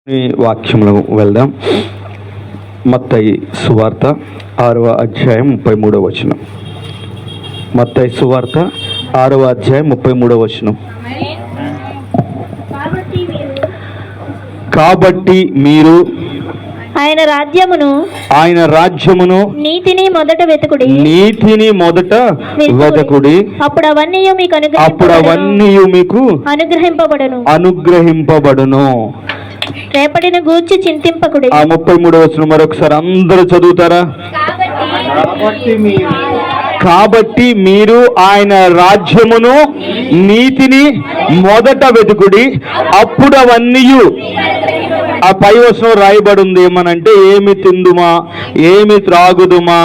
ఈ వాక్యంలో వెళ్దాం. మత్తయి సువార్త 6వ అధ్యాయం 33వ వచనం. మత్తయి సువార్త 6వ అధ్యాయం 33వ వచనం. కాబట్టి మీరు ఆయన రాజ్యమును నీతిని మొదట వెతుకుడి, అప్పుడు అవన్నీ మీకు అనుగ్రహింపబడును. రేపటిని గూర్చి చింతింపకుడి. ఆ 33వ వచనం మరొకసారి అందరూ చదువుతారా? కాబట్టి మీరు ఆయన రాజ్యమును నీతిని మొదట వెతుకుడి, అప్పుడు అవన్నీ. ఆ పై వచనం రాయబడి ఉంది ఏమనంటే, ఏమి తిందుమా, ఏమి త్రాగుదుమా,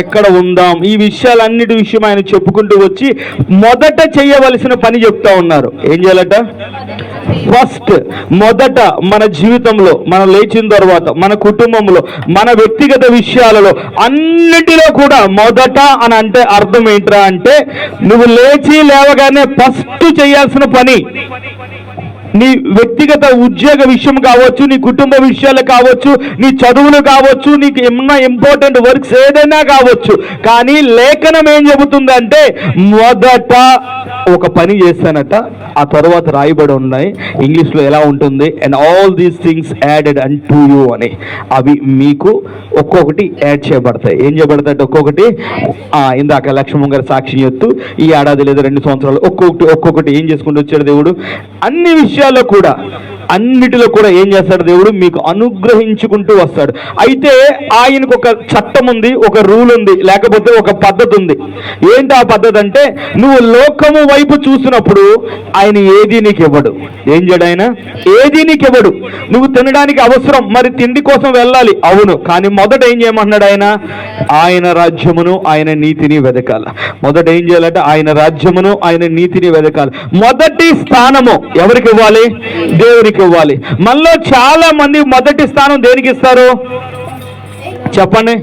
ఎక్కడ ఉందాం, ఈ విషయాలన్నిటి విషయం ఆయన చెప్పుకుంటూ వచ్చి మొదట చేయవలసిన పని చెప్తా ఉన్నారు. ఏం చేయాలట? ఫస్ట్, మొదట మన జీవితంలో, మనం లేచిన తర్వాత, మన కుటుంబంలో, మన వ్యక్తిగత విషయాలలో అన్నిటిలో కూడా మొదట అని అంటే అర్థం ఏంట్రా అంటే, నువ్వు లేవగానే ఫస్ట్ చేయాల్సిన పని నీ వ్యక్తిగత ఉద్యోగ విషయం కావచ్చు, నీ కుటుంబ విషయాలు కావచ్చు, నీ చదువులు కావచ్చు, నీకు ఏమన్నా ఇంపార్టెంట్ వర్క్స్ ఏదైనా కావచ్చు. కానీ లేఖనం ఏం చెబుతుందంటే, మొదట ఒక పని చేస్తానట, ఆ తర్వాత రాయబడి ఉన్నాయి. ఇంగ్లీష్లో ఎలా ఉంటుంది? And all these things added unto you అని. అవి మీకు ఒక్కొక్కటి యాడ్ చేయబడతాయి. ఏం చేయబడతాయి? ఒక్కొక్కటి. ఇందాక లక్ష్మణ్ గారు సాక్షి చెప్తూ ఈ ఏడాది లేదా 2 సంవత్సరాలు ఒక్కొక్కటి ఏం చేసుకుంటూ వచ్చాడు దేవుడు. అన్ని విషయాల్లో కూడా, అన్నిటిలో కూడా ఏం చేస్తాడు దేవుడు? మీకు అనుగ్రహించుకుంటూ వస్తాడు. అయితే ఆయనకు ఒక చట్టం ఉంది, ఒక రూల్ ఉంది, లేకపోతే ఒక పద్ధతి ఉంది. ఏంటి ఆ పద్ధతి అంటే, నువ్వు లోకము వైపు చూసినప్పుడు ఆయన ఏది నీకు ఇవ్వడు. ఏం చేయడు ఆయన? ఏది నీకు ఇవ్వడు. నువ్వు తినడానికి అవసరం, మరి తిండి కోసం వెళ్ళాలి, అవును. కానీ మొదట ఏం చేయమంటున్నాడు ఆయన? ఆయన రాజ్యమును ఆయన నీతిని వెదకాల. మొదట ఏం చేయాలంటే ఆయన రాజ్యమును ఆయన నీతిని వెదకాలి. మొదటి స్థానము ఎవరికి ఇవ్వాలి? దేవునికి ఇవ్వాలి. మనలో చాలా మంది మొదటి స్థానం దేనికి ఇస్తారు చెప్పండి?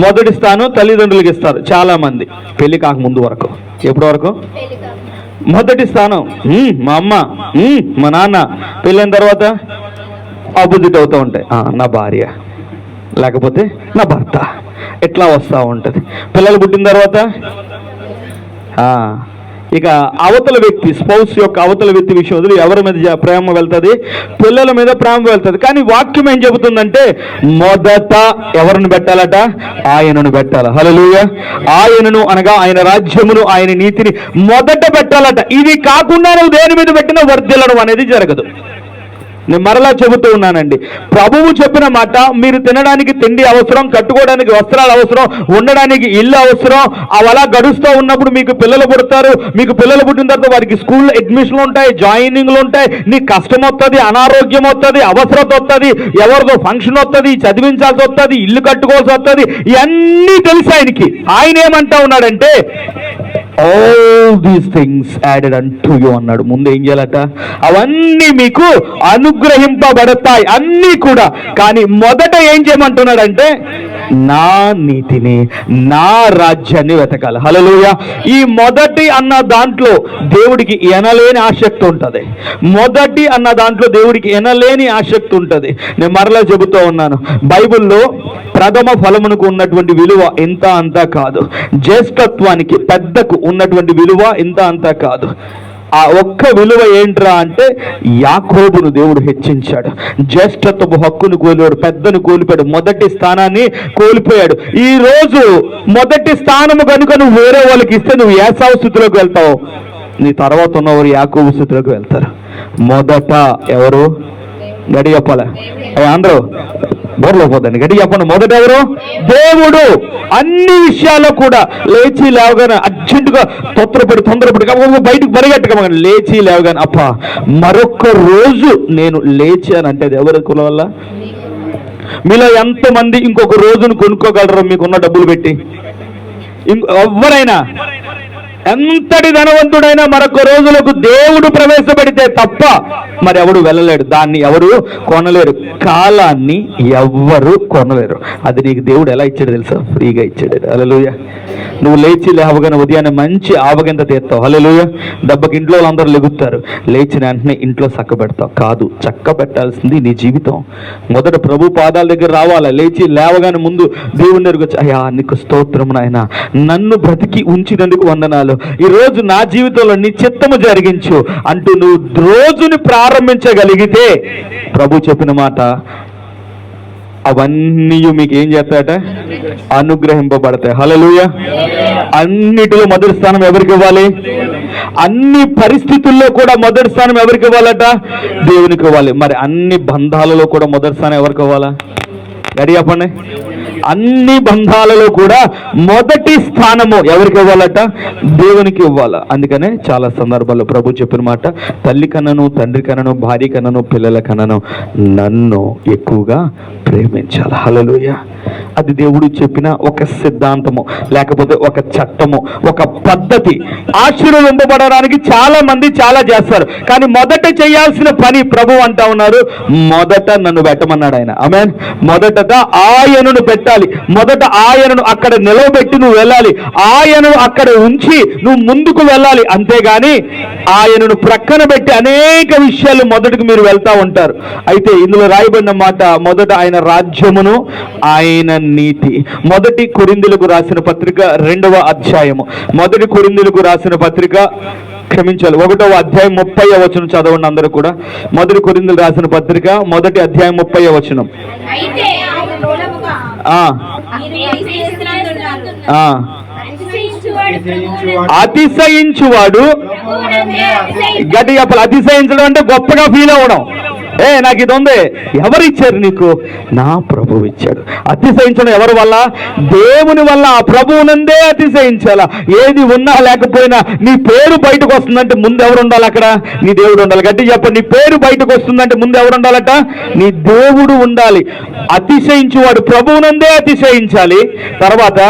మొదటి స్థానం తల్లిదండ్రులకి ఇస్తారు చాలా మంది, పెళ్లి కాకముందు వరకు. ఎప్పటి వరకు? మొదటి స్థానం మా అమ్మ, మా నాన్న. పెళ్ళైన తర్వాత ఆపోజిట్ అవుతూ ఉంటాయి. నా భార్య, లేకపోతే నా భర్త, ఎట్లా వస్తూ ఉంటుంది. పిల్లలు పుట్టిన తర్వాత ఇక అవతల వ్యక్తి, స్పౌస్ యొక్క అవతల వ్యక్తి విషయంలో ఎవరి మీద ప్రేమ వెళ్తుంది? పిల్లల మీద ప్రేమ వెళ్తుంది. కానీ వాక్యం ఏం చెబుతుందంటే, మొదట ఎవరిని పెట్టాలట? ఆయనను పెట్టాలి. హల్లెలూయా. ఆయనను అనగా ఆయన రాజ్యమును ఆయన నీతిని మొదట పెట్టాలట. ఇది కాకుండా నువ్వు దేని మీద పెట్టినా వర్ధిల్లడం అనేది జరగదు. నేను మరలా చెబుతూ ఉన్నానండి, ప్రభువు చెప్పిన మాట, మీరు తినడానికి తిండి అవసరం, కట్టుకోవడానికి వస్త్రాలు అవసరం, ఉండడానికి ఇల్లు అవసరం. అలా గడుస్తూ ఉన్నప్పుడు మీకు పిల్లలు పుడతారు. మీకు పిల్లలు పుట్టిన తర్వాత వారికి స్కూల్లో అడ్మిషన్లు ఉంటాయి, జాయినింగ్లు ఉంటాయి. నీకు కష్టం వస్తుంది, అనారోగ్యం వస్తుంది, అవసరత వస్తుంది, ఎవరిదో ఫంక్షన్ వస్తుంది, చదివించాల్సి వస్తుంది, ఇల్లు కట్టుకోవాల్సి వస్తుంది. ఇవన్నీ తెలుసు ఆయనకి. ఆయన ఏమంటా ఉన్నాడంటే, all these things added unto you అన్నాడు. ముందు ఏం చేయాలట? అవన్నీ మీకు అనుగ్రహింపబడతాయి, అన్నీ కూడా. కానీ మొదట ఏం చేయమంటున్నాడంటే, నా నీతిని, నా రాజ్యాన్ని వెతకాలి. హల్లెలూయా. ఈ మొదటి అన్న దాంట్లో దేవుడికి ఎనలేని ఆసక్తి ఉంటుంది. మొదటి అన్న దాంట్లో దేవుడికి ఎనలేని ఆసక్తి ఉంటుంది. నేను మరలా చెబుతూ ఉన్నాను, బైబిల్లో ప్రథమ ఫలమునకు ఉన్నటువంటి విలువ ఇంత అంతా కాదు. జ్యేష్ఠత్వానికి, పెద్దకు ఉన్నటువంటి విలువ ఇంత అంతా కాదు. ఆ ఒక్క విలువ ఏంట్రా అంటే, యాకోబును దేవుడు హెచ్చించాడు. జ్యేష్ఠత్వపు హక్కును కోల్పోయాడు, పెద్దను కోల్పోయాడు, మొదటి స్థానాన్ని కోల్పోయాడు. ఈ రోజు మొదటి స్థానము కనుక నువ్వు వేరే వాళ్ళకి ఇస్తే నువ్వు ఏసావు స్థితిలోకి వెళ్తావు, నీ తర్వాత ఉన్నవారు యాకోబు స్థితిలోకి వెళ్తారు. మొదట ఎవరు? గడి చెప్పాలి అందరూ, బోర్లో పోదండి, గడి చెప్పండి. మొదట ఎవరు? దేవుడు. అన్ని విషయాల్లో కూడా లేచి లేవగానే అర్జెంటుగా తొందరపడి బయటకు పరిగెట్టగా లేచి లేవగానే, అప్ప మరొక రోజు నేను లేచానంటే అది ఎవరి కుల వల్ల? మీలో ఎంతమంది ఇంకొక రోజును కొనుక్కోగలరు మీకున్న డబ్బులు పెట్టి? ఎవరైనా ఎంతటి ధనవంతుడైనా మరొక రోజులకు దేవుడు ప్రవేశపెడితే తప్ప మరి ఎవడు వెళ్ళలేడు, దాన్ని ఎవరు కొనలేరు, కాలాన్ని ఎవ్వరు కొనలేరు. అది నీకు దేవుడు ఎలా ఇచ్చాడు తెలుసా? ఫ్రీగా ఇచ్చాడు. హల్లెలూయా. నువ్వు లేచి లేవగానే ఉదయాన్నే మంచి ఆవగింత తీస్తావు. హల్లెలూయా. దెబ్బకి ఇంట్లో అందరూ లెగుతారు, లేచిన వెంటనే ఇంట్లో చక్క పెడతావు. కాదు, చక్క పెట్టాల్సింది నీ జీవితం. మొదట ప్రభు పాదాల దగ్గర రావాలా. లేచి లేవగానే ముందు దేవుని దగ్గరికి వచ్చి, అయ్యా నీకు స్తోత్రం నాయనా, నన్ను బ్రతికి ఉంచినందుకు వందనాలు, ఈరోజు నా జీవితంలో నీ చిత్తము జరిగించు అంటూ నువ్వు రోజుని ప్రారంభించగలిగితే ప్రభు చెప్పిన మాట అవన్నీ మీకు ఏం చేస్తాయట? అనుగ్రహింపబడతాయి. హల్లెలూయా. అన్నిటిలో మొదటి స్థానం ఎవరికి ఇవ్వాలి? అన్ని పరిస్థితుల్లో కూడా మొదటి స్థానం ఎవరికి ఇవ్వాలట? దేవునికి ఇవ్వాలి. మరి అన్ని బంధాలలో కూడా మొదటి స్థానం ఎవరికి ఇవ్వాలా? రెడీ చెప్పండి. అన్ని బంధాలలో కూడా మొదటి స్థానము ఎవరికి ఇవ్వాలట? దేవునికి ఇవ్వాలా. అందుకనే చాలా సందర్భాల్లో ప్రభు చెప్పిన మాట, తల్లి కన్నను, తండ్రి కన్నను, భార్య కన్నను, పిల్లల కన్నను నన్ను ఎక్కువగా ప్రేమించాలి. హల్లెలూయా. అది దేవుడు చెప్పిన ఒక సిద్ధాంతము, లేకపోతే ఒక చట్టము, ఒక పద్ధతి. ఆశీర్వదింపబడడానికి చాలా మంది చాలా చేస్తారు, కానీ మొదట చేయాల్సిన పని ప్రభు అంటా ఉన్నారు, మొదట నన్ను పెట్టమన్నాడు ఆయన. ఆమేన్. మొదటగా ఆయనను పెట్టాలి. మొదట ఆయనను అక్కడ నిలవబెట్టి నువ్వు వెళ్ళాలి. ఆయనను అక్కడ ఉంచి నువ్వు ముందుకు వెళ్ళాలి. అంతేగాని ఆయనను ప్రక్కన పెట్టి అనేక విషయాలు మొదటికి మీరు వెళ్తా ఉంటారు. అయితే ఇందులో రాయబడిన మాట, మొదట ఆయన రాజ్యమును, ఆయన నీతి. మొదటి కొరింథీయులకు రాసిన పత్రిక 2వ అధ్యాయము. మొదటి కొరింథీయులకు రాసిన పత్రిక, క్షమించాలి, 1వ అధ్యాయం 30వ వచనం చదవండి అందరూ కూడా. మొదటి కొరింథీయులకు రాసిన పత్రిక 1వ అధ్యాయం 30వ వచనం. అతిశయించువాడు, గట్టి చెప్పాలి, అతిశయించడం అంటే గొప్పగా ఫీల్ అవ్వడం. నాకు ఇది ఉంది, ఎవరు ఇచ్చారు నీకు? నా ప్రభువు ఇచ్చాడు. అతిశయించడం ఎవరి వల్ల? దేవుని వల్ల. ఆ ప్రభువునందే అతిశయించాలా. ఏది ఉన్నా లేకపోయినా నీ పేరు బయటకు వస్తుందంటే ముందు ఎవరు ఉండాలి? అక్కడ నీ దేవుడు ఉండాలి. గట్టి చెప్పండి, నీ పేరు బయటకు వస్తుందంటే ముందు ఎవరు ఉండాలట? నీ దేవుడు ఉండాలి. అతిశయించువాడు ప్రభువునందే అతిశయించాలి. తర్వాత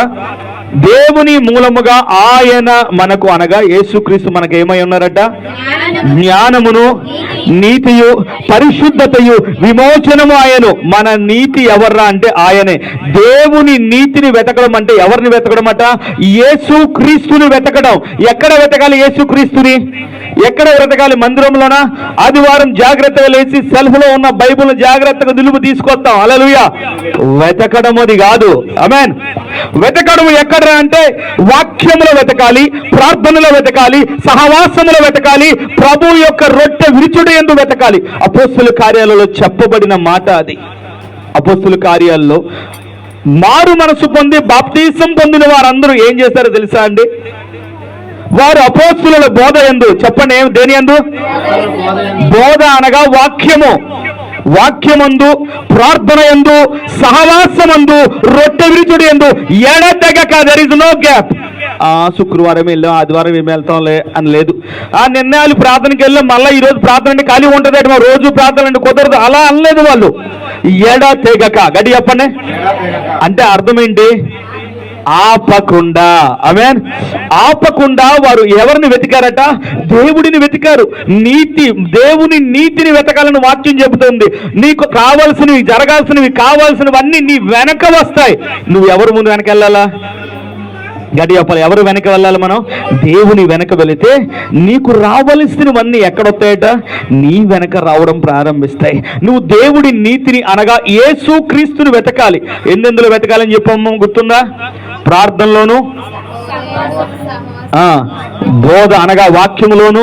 దేవుని మూలముగా ఆయన మనకు, అనగా యేసుక్రీస్తు మనకు ఏమై ఉన్నారట? జ్ఞానమును, నీతియు, పరిశుద్ధతయు, విమోచనము ఆయను. మన నీతి ఎవర్రా అంటే ఆయనే. దేవుని నీతిని వెతకడం అంటే ఎవరిని వెతకడం అట? యేసుక్రీస్తుని వెతకడం. ఎక్కడ వెతకాలి యేసుక్రీస్తుని? ఎక్కడ వెతకాలి? మందిరంలోనా? ఆదివారం జాగ్రత్తగా లేచి సెల్ఫ్లో ఉన్న బైబిల్ జాగ్రత్తగా నిలుపు తీసుకొస్తాం. హల్లెలూయా. వెతకడం అది కాదు. ఆమేన్. వెతకడం ఎక్కడ అంటే వాక్యములో వెతకాలి, ప్రార్థనలో వెతకాలి, సహవాసములో వెతకాలి, ప్రభు యొక్క రొట్టె విరుచుడు యందు వెతకాలి. అపోస్తలుల కార్యాలలో చెప్పబడిన మాట అది. అపోస్తలుల కార్యాల్లో మారు మనసు పొంది బాప్తీసం పొందిన వారందరూ ఏం చేశారో తెలుసా అండి? వారు అపోస్తలుల బోధ యందు, చెప్పండి దేని యందు? బోధ అనగా వాక్యము. వాక్యమందు, ప్రార్థన యందు, సహవాసమందు, రొట్టె విరుచుడు యందు ఎడతెగక, దేర్ ఇస్ నో గ్యాప్. శుక్రవారం వెళ్ళాం, ఆదివారం ఏమి వెళ్తాంలే అని లేదు. నిన్న ప్రార్థనకి వెళ్ళాం, మళ్ళీ ఈరోజు ప్రార్థన అంటే ఖాళీ ఉంటుంది, రోజు ప్రార్థన అంటే కుదరదు, అలా అనలేదు వాళ్ళు. ఎడతెగక, గడి చెప్పండి. అంటే అర్థం ఏంటి? ఆపకుండా. ఆమేన్. ఆపకుండా వారు ఎవరిని వెతికారట? దేవుడిని వెతికారు. నీతి, దేవుని నీతిని వెతకాలని వాక్యం చెబుతుంది. నీకు కావాల్సినవి, జరగాల్సినవి, కావాల్సినవన్నీ నీ వెనక వస్తాయి. నువ్వు ఎవరు ముందు వెనక వెళ్ళాలా? గడి చెప్పాలి, ఎవరు వెనక వెళ్ళాలి? మనం దేవుని వెనక వెళితే నీకు రావలసినవన్నీ ఎక్కడొస్తాయట? నీ వెనక రావడం ప్రారంభిస్తాయి. నువ్వు దేవుడి నీతిని, అనగా యేసుక్రీస్తుని వెతకాలి. ఎందులో వెతకాలని చెప్పాము గుర్తుందా? ప్రార్థనలోను, బోధ అనగా వాక్యములోను,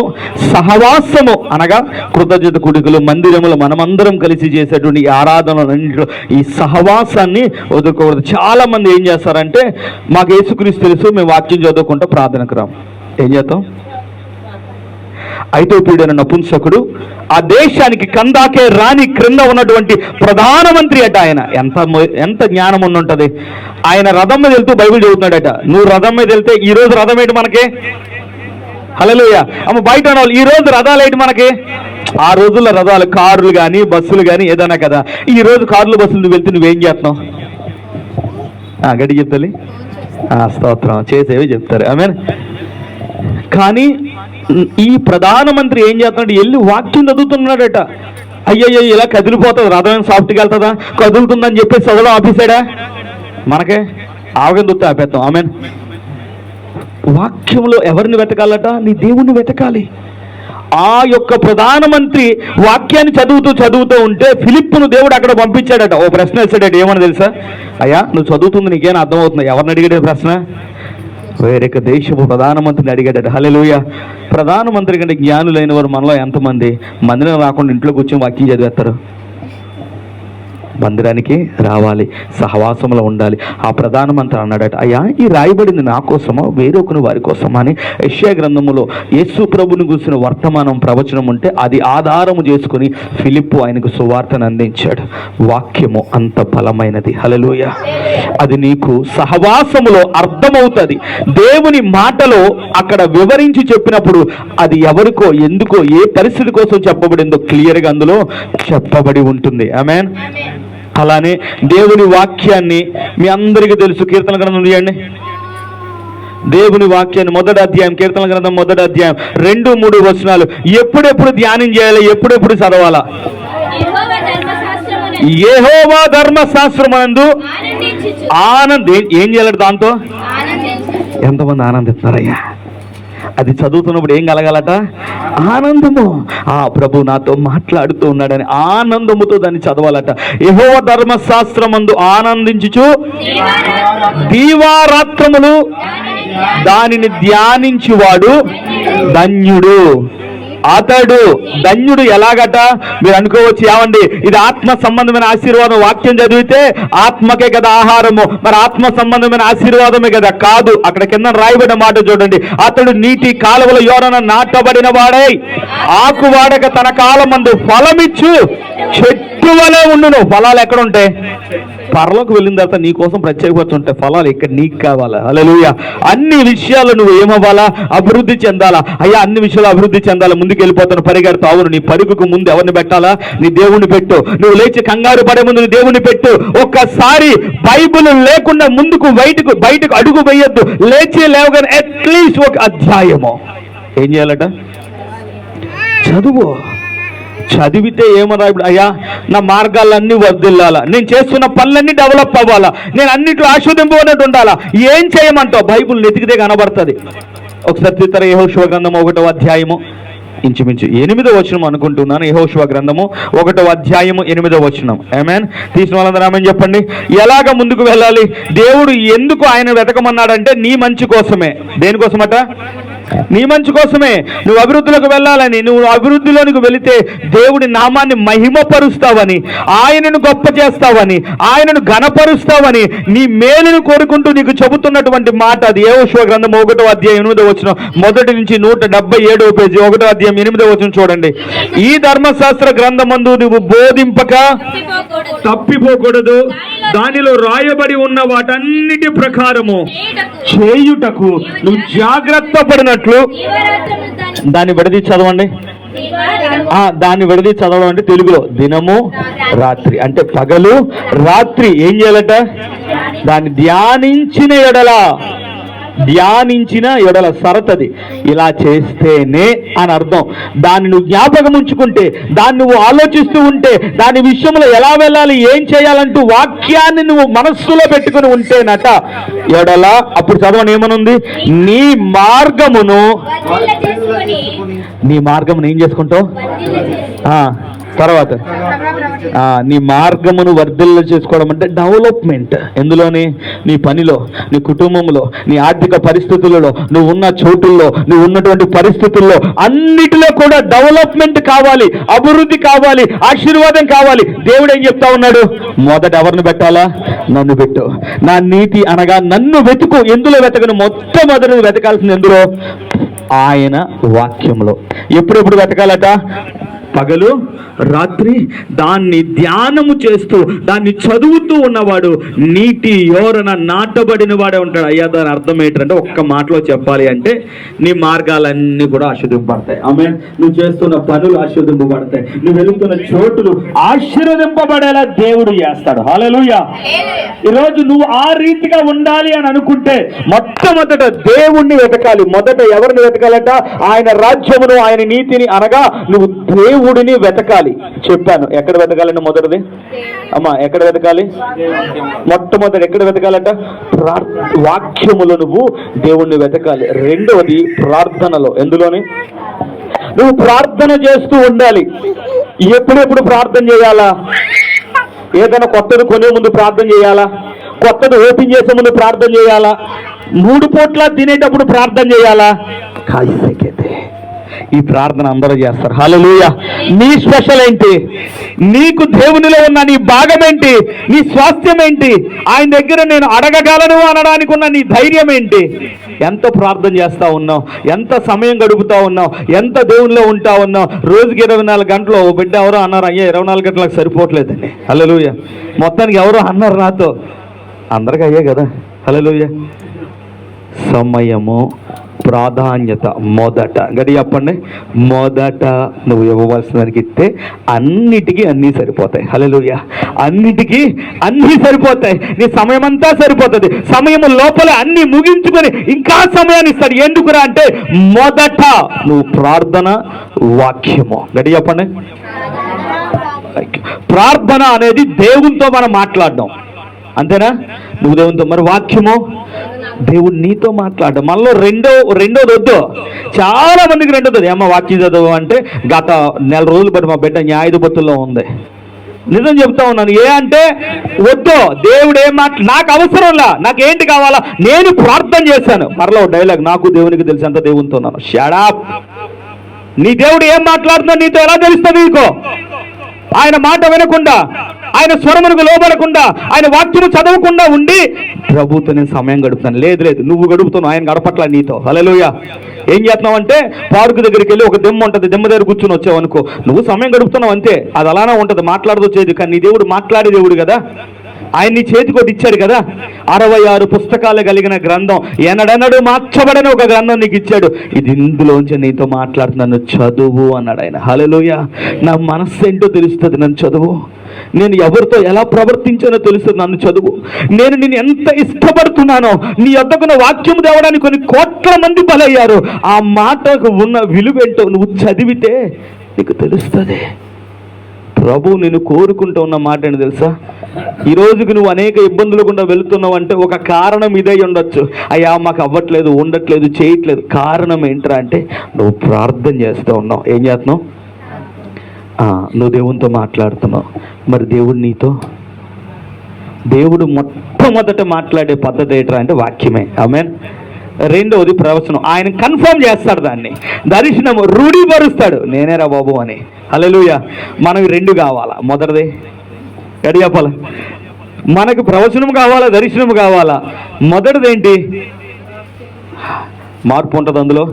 సహవాసము అనగా కృతజ్ఞత కూడికలు, మందిరములు, మనమందరం కలిసి చేసేటువంటి ఈ ఆరాధనలన్నింటిలో ఈ సహవాసాన్ని వదులుకోకూడదు. చాలా మంది ఏం చేస్తారంటే, మాకు యేసుక్రీస్తు తెలుసు, మేము వాక్యం చదువుకుంటూ ప్రార్థనకు రాం. ఏం చేద్దాం? ఐథియోపియుడైన నపుంసకుడు ఆ దేశానికి కందాకే రాని క్రింద ఉన్నటువంటి ప్రధానమంత్రి అట. ఆయన ఎంత జ్ఞానం ఉండుంటది. ఆయన రథం మీద వెళ్తూ బైబిల్ చదువుతున్నాడట. నువ్వు రథం మీద వెళ్తే ఈ రోజు రథం ఏంటి మనకి? హల్లెలూయా. బయట వాళ్ళు ఈ రోజు రథాలు ఏంటి మనకి? ఆ రోజుల్లో రథాలు కార్లు కానీ బస్సులు కానీ ఏదైనా కదా. ఈ రోజు కార్లు బస్సులు వెళ్తే నువ్వేం చేస్తున్నావు? గడి చెప్తాలి. స్తోత్రం చేసేవి చెప్తారు. ఆమేన్. కానీ ఈ ప్రధానమంత్రి ఏం చేస్తున్నాడు, వెళ్ళి వాక్యం చదువుతున్నాడట. అయ్యయ్యో ఇలా కదిలిపోతుంది, రథమైన సాఫ్ట్గా వెళ్తుందా, కదులుతుందని చెప్పేసి చదవడం ఆపేశాడా? మనకే ఆవగందుతో ఆపేద్దాం. ఆమెన్. వాక్యంలో ఎవరిని వెతకాలట? నీ దేవుణ్ణి వెతకాలి. ఆ యొక్క ప్రధానమంత్రి వాక్యాన్ని చదువుతూ ఉంటే ఫిలిప్పును దేవుడు అక్కడ పంపించాడట. ఓ ప్రశ్న వేసాడట. ఏమని తెలుసా? అయ్యా నువ్వు చదువుతుంది నీకేనా అర్థమవుతుంది? ఎవరిని అడిగాడే ప్రశ్న? వేరొక దేశపు ప్రధానమంత్రిని అడిగాడట. హల్లెలూయా. ప్రధానమంత్రి కంటే జ్ఞానులైన వారు మనలో ఎంతమంది మందిరం రాకుండా ఇంట్లో కూర్చొని వాక్యం చదివేస్తారు? మందిరానికి రావాలి, సహవాసంలో ఉండాలి. ఆ ప్రధానమంత్రి అన్నాడట, అయ్యా ఈ రాయబడింది నా కోసమా వేరొకరు వారి కోసమా అని. యెషయా గ్రంథములో యేసు ప్రభుని గురించిన వర్తమానం ప్రవచనం ఉంటే అది ఆధారము చేసుకుని ఫిలిప్పు ఆయనకు సువార్తను అందించాడు. వాక్యము అంత బలమైనది. హల్లెలూయా. అది నీకు సహవాసములో అర్థమవుతుంది. దేవుని మాటలో అక్కడ వివరించి చెప్పినప్పుడు అది ఎవరికో, ఎందుకో, ఏ పరిస్థితి కోసం చెప్పబడిందో క్లియర్గా అందులో చెప్పబడి ఉంటుంది. ఆమేన్. అలానే దేవుని వాక్యాన్ని మీ అందరికీ తెలుసు. కీర్తన గ్రంథం తీయండి. దేవుని వాక్యాన్ని 1వ అధ్యాయం, కీర్తన గ్రంథం 1వ అధ్యాయం 2-3 వచనాలు ఎప్పుడెప్పుడు ధ్యానం చేయాలి, ఎప్పుడెప్పుడు చదవాలా? యెహోవా ధర్మశాస్త్రమందు ఏం చేయాలి? దాంతో ఎంతమంది ఆనందిస్తున్నారయ్యా? అది చదువుతున్నప్పుడు ఏం కలగాలట? ఆనందము. ప్రభు నాతో మాట్లాడుతూ ఉన్నాడని ఆనందముతో దాన్ని చదవాలట. యెహోవా ధర్మశాస్త్రమందు ఆనందించుచు దీవారాత్రములు దానిని ధ్యానించువాడు ధన్యుడు. అతడు ధన్యుడు. ఎలాగట? మీరు అనుకోవచ్చు, ఏమండి ఇది ఆత్మ సంబంధమైన ఆశీర్వాదం, వాక్యం చదివితే ఆత్మకే కదా ఆహారము, మరి ఆత్మ సంబంధమైన ఆశీర్వాదమే కదా? కాదు. అక్కడ కింద రాయబడిన మాట చూడండి. అతడు నీటి కాలువల యోరన నాటబడిన వాడై ఆకు వాడక తన కాలమందు ఫలమిచ్చు చెట్టు వలె ఉండును. ఫలాలు ఎక్కడ ఉంటాయి? పరలోకి వెళ్ళిన తర్వాత నీ కోసం ప్రత్యేకపరుచుంటే ఫలాలు ఇక్కడ నీకు కావాలా? హల్లెలూయా. అన్ని విషయాలు నువ్వు ఏమవ్వాలా? అభివృద్ధి చెందాలా. అయ్యా అన్ని విషయాలు అభివృద్ధి చెందాలా, ముందుకు వెళ్ళిపోతాను పరిగెడతావు. అవును, నీ పరుగుకు ముందు ఎవరిని పెట్టాలా? నీ దేవుణ్ణి పెట్టు. నువ్వు లేచి కంగారు పడే ముందు నీ దేవుణ్ణి పెట్టు. ఒక్కసారి బైబిల్ లేకుండా ముందుకు బయటకు అడుగు వేయొద్దు. లేచి లేవగానే అట్లీస్ట్ ఒక అధ్యాయము ఏం చేయాలట? చదువు. చదివితే ఏమరా? ఇప్పుడు అయ్యా నా మార్గాలన్నీ వర్ధిల్లాలా, నేను చేస్తున్న పనులన్నీ డెవలప్ అవ్వాలా, నేను అన్నిట్లో ఆస్వాదింపబడినట్టు ఉండాలా. ఏం చేయమంటావు? బైబుల్ నెతికితే కనబడుతుంది. ఒకసారి తీతర యెహోషువ గ్రంథము 1వ అధ్యాయము ఇంచుమించు 8వ వచనం అనుకుంటున్నాను. యెహోషువ గ్రంథము 1వ అధ్యాయము 8వ వచనం. ఆమేన్. తీసిన వాళ్ళందరూ ఆమేన్ చెప్పండి. ఎలాగ ముందుకు వెళ్ళాలి? దేవుడు ఎందుకు ఆయన వెతకమన్నాడంటే నీ మంచి కోసమే. దేనికోసమట? నీ మంచి కోసమే. నువ్వు అభివృద్ధిలోకి వెళ్ళాలని. నువ్వు అభివృద్ధిలోనికి వెళితే దేవుడి నామాన్ని మహిమపరుస్తావని, ఆయనను గొప్ప చేస్తావని, ఆయనను ఘనపరుస్తావని, నీ మేలును కోరుకుంటూ నీకు చెబుతున్నటువంటి మాట అది. యెహోషువ గ్రంథం 1వ అధ్యాయం 8వ వచనం, 1 నుంచి 177వ పేజీ, 1వ అధ్యాయం 8వ వచనం చూడండి. ఈ ధర్మశాస్త్ర గ్రంథమందు నువ్వు బోధింపక తప్పిపోకూడదు, దానిలో రాయబడి ఉన్న వాటన్నిటి ప్రకారము చేయుటకు నువ్వు జాగ్రత్త పడినట్లు. దాన్ని విడదీ చదవండి. దాన్ని విడదీ చదవడం అంటే తెలుగులో దినము రాత్రి, అంటే పగలు రాత్రి ఏం చేయాలట? దాన్ని ధ్యానించిన ఎడల సరతది. ఇలా చేస్తేనే అని అర్థం. దాన్ని నువ్వు జ్ఞాపకం ఉంచుకుంటే, దాన్ని నువ్వు ఆలోచిస్తూ ఉంటే, దాని విషయంలో ఎలా వెళ్ళాలి, ఏం చేయాలంటూ వాక్యాన్ని నువ్వు మనస్సులో పెట్టుకుని ఉంటేనట ఎడల, అప్పుడు చదవని ఏమనుంది? నీ మార్గమును ఏం చేసుకుంటావు? తర్వాత నీ మార్గమును వర్ధిల్ల చేసుకోవడం అంటే డెవలప్మెంట్. ఎందులోని? నీ పనిలో, నీ కుటుంబంలో, నీ ఆర్థిక పరిస్థితులలో, నువ్వు ఉన్న చోటుల్లో, నువ్వు ఉన్నటువంటి పరిస్థితుల్లో అన్నిటిలో కూడా డెవలప్మెంట్ కావాలి, అభివృద్ధి కావాలి, ఆశీర్వాదం కావాలి. దేవుడు ఏం చెప్తా ఉన్నాడు? మొదట ఎవరిని పెట్టాలా? నన్ను పెట్టు. నా నీతి అనగా నన్ను వెతుకు. ఎందులో వెతకను? మొట్టమొదటి నువ్వు వెతకాల్సింది ఎందులో? ఆయన వాక్యంలో. ఎప్పుడెప్పుడు వెతకాలట? పగలు రాత్రి దాన్ని ధ్యానము చేస్తూ దాన్ని చదువుతూ ఉన్నవాడు నీటి యోరన నాటబడిన వాడే ఉంటాడు. అయ్యా దాని అర్థం ఏంటంటే ఒక్క మాటలో చెప్పాలి అంటే నీ మార్గాలన్నీ కూడా ఆశీర్వదింపబడతాయి. ఆమేన్. నువ్వు చేస్తున్న పనులు ఆశీర్వదింపబడతాయి. నువ్వు వెళుతున్న చోటులు ఆశీర్వదింపబడేలా దేవుడు చేస్తాడు. హల్లెలూయా. ఈరోజు నువ్వు ఆ రీతిగా ఉండాలి అని అనుకుంటే మొట్టమొదట దేవుణ్ణి వెతకాలి. మొదట ఎవరిని వెతకాలట? ఆయన రాజ్యమును, ఆయన నీతిని, అనగా నువ్వు దేవుడిని వెతకాలి. చెప్పాను ఎక్కడ వెతకాలండి? మొదటిది అమ్మా ఎక్కడ వెతకాలి? మొట్టమొదటి ఎక్కడ వెతకాలట? వాక్యములో నువ్వు దేవుణ్ణి వెతకాలి. రెండవది ప్రార్థనలో. ఎందులోని? నువ్వు ప్రార్థన చేస్తూ ఉండాలి. ఎప్పుడెప్పుడు ప్రార్థన చేయాలా? ఏదైనా కొత్తది కొనే ముందు ప్రార్థన చేయాలా? కొత్తది ఓపెన్ చేసే ముందు ప్రార్థన చేయాలా? 3 పూట్ల తినేటప్పుడు ప్రార్థన చేయాలా? కాయిసైతే ఈ ప్రార్థన అందరూ చేస్తారు. హల్లెలూయా. నీ స్పెషల్ ఏంటి? నీకు దేవునిలో ఉన్న నీ భాగం ఏంటి? నీ స్వాస్థ్యం ఏంటి? ఆయన దగ్గర నేను అడగగలను అనడానికి ఉన్న నీ ధైర్యం ఏంటి? ఎంత ప్రార్థన చేస్తా ఉన్నావు? ఎంత సమయం గడుపుతా ఉన్నావు? ఎంత దేవునిలో ఉంటా ఉన్నావు? రోజుకి 24 గంటలు. ఓ బిడ్డ ఎవరో అన్నారు, అయ్యా 24 గంటలకు సరిపోవట్లేదండి. హల్లెలూయా. మొత్తానికి ఎవరో అన్నారు నాతో. అందరికీ అయ్యే కదా. హల్లెలూయా. సమయము ప్రాధాన్యత మొదట. గడి చెప్పండి. మొదట నువ్వు ఇవ్వవలసిన దానికి ఇస్తే అన్నిటికీ అన్నీ సరిపోతాయి. హల్లెలూయా. అన్నిటికీ అన్నీ సరిపోతాయి. నీ సమయం అంతా సరిపోతుంది. సమయం లోపల అన్ని ముగించుకొని ఇంకా సమయాన్ని ఇస్తాడు. ఎందుకురా అంటే మొదట నువ్వు ప్రార్థన, వాక్యము. గడి చెప్పండి. ప్రార్థన అనేది దేవునితో మనం మాట్లాడడం, అంతేనా? నువ్వు దేవునితో. మరి వాక్యము దేవుడు నీతో మాట్లాడడం. మనలో రెండోది వద్దు. చాలా మందికి రెండోది. ఏమో వాక్యం చదువు అంటే గత 4 రోజులు బట్టి మా బిడ్డ న్యాయాధిపతుల్లో ఉంది. నిజం చెప్తా ఉన్నాను. ఏ అంటే వద్దు. దేవుడు ఏం నాకు అవసరంలా, నాకేంటి కావాలా? నేను ప్రార్థన చేశాను. మరలా డైలాగ్, నాకు దేవునికి తెలిసి అంత దేవునితో ఉన్నాను. Shut up. నీ దేవుడు ఏం మాట్లాడుతున్నా నీతో ఎలా తెలుస్తుంది? నీకో ఆయన మాట వినకుండా, ఆయన స్వరమునకు లోబడకుండా, ఆయన వాక్యము చదవకుండా ఉండి ప్రభుతో నేను సమయం గడుపుతాను. లేదు, నువ్వు గడుపుతున్నావు, ఆయన గడపట్ల నీతో. హల్లెలూయా. ఏం చేస్తున్నావు అంటే పార్కు దగ్గరికి వెళ్ళి ఒక దెమ్మ ఉంటుంది, దెమ్మ దగ్గర కూర్చొని వచ్చావు అనుకో, నువ్వు సమయం గడుపుతున్నావు అంతే. అది అలానే ఉంటుంది, మాట్లాడదొచ్చేది. కానీ నీ దేవుడు మాట్లాడే దేవుడు కదా. ఆయన నీ చేతికోటి ఇచ్చాడు కదా. 66 పుస్తకాలు కలిగిన గ్రంథం, ఎన్నడెన్నడూ మార్చబడని ఒక గ్రంథం నీకు ఇచ్చాడు. ఇది ఇందులోంచి నీతో మాట్లాడుతున్నాను, చదువు అన్నాడు ఆయన. హల్లెలూయా. నా మనస్సు ఏంటో తెలుస్తుంది, నన్ను చదువు. నేను ఎవరితో ఎలా ప్రవర్తించానో తెలుస్తుంది, నన్ను చదువు. నేను నిన్ను ఎంత ఇష్టపడుతున్నానో, నీ యొద్దకున్న వాక్యం తేవడానికి కొన్ని కోట్ల మంది బలయ్యారు. ఆ మాటకు ఉన్న విలువేంటో నువ్వు చదివితే నీకు తెలుస్తుంది. ప్రభు నేను కోరుకుంటూ ఉన్న మాట ఏంటి తెలుసా? ఈ రోజుకి నువ్వు అనేక ఇబ్బందులు గుండా వెళుతున్నావు అంటే ఒక కారణం ఇదే ఉండొచ్చు. అయ్యా మాకు అవ్వట్లేదు, ఉండట్లేదు, చేయట్లేదు. కారణం ఏంట్రా అంటే నువ్వు ప్రార్థన చేస్తూ ఉన్నావు. ఏం చేస్తున్నావు? నువ్వు దేవునితో మాట్లాడుతున్నావు. మరి దేవుడు నీతో, దేవుడు మొట్టమొదట మాట్లాడే పద్ధతి ఏంట్రా అంటే వాక్యమే. ఆమేన్. రెండవది ప్రవచనం. ఆయన కన్ఫర్మ్ చేస్తాడు దాన్ని. దర్శనము రూఢీపరుస్తాడు, నేనేరా బాబు అని. హల్లెలూయా. మనకి 2 కావాలా? మొదటిది ఎడి చెప్పాల, మనకు ప్రవచనం కావాలా, దర్శనం కావాలా? మొదటిది ఏంటి? మార్పు ఉంటుంది అందులో.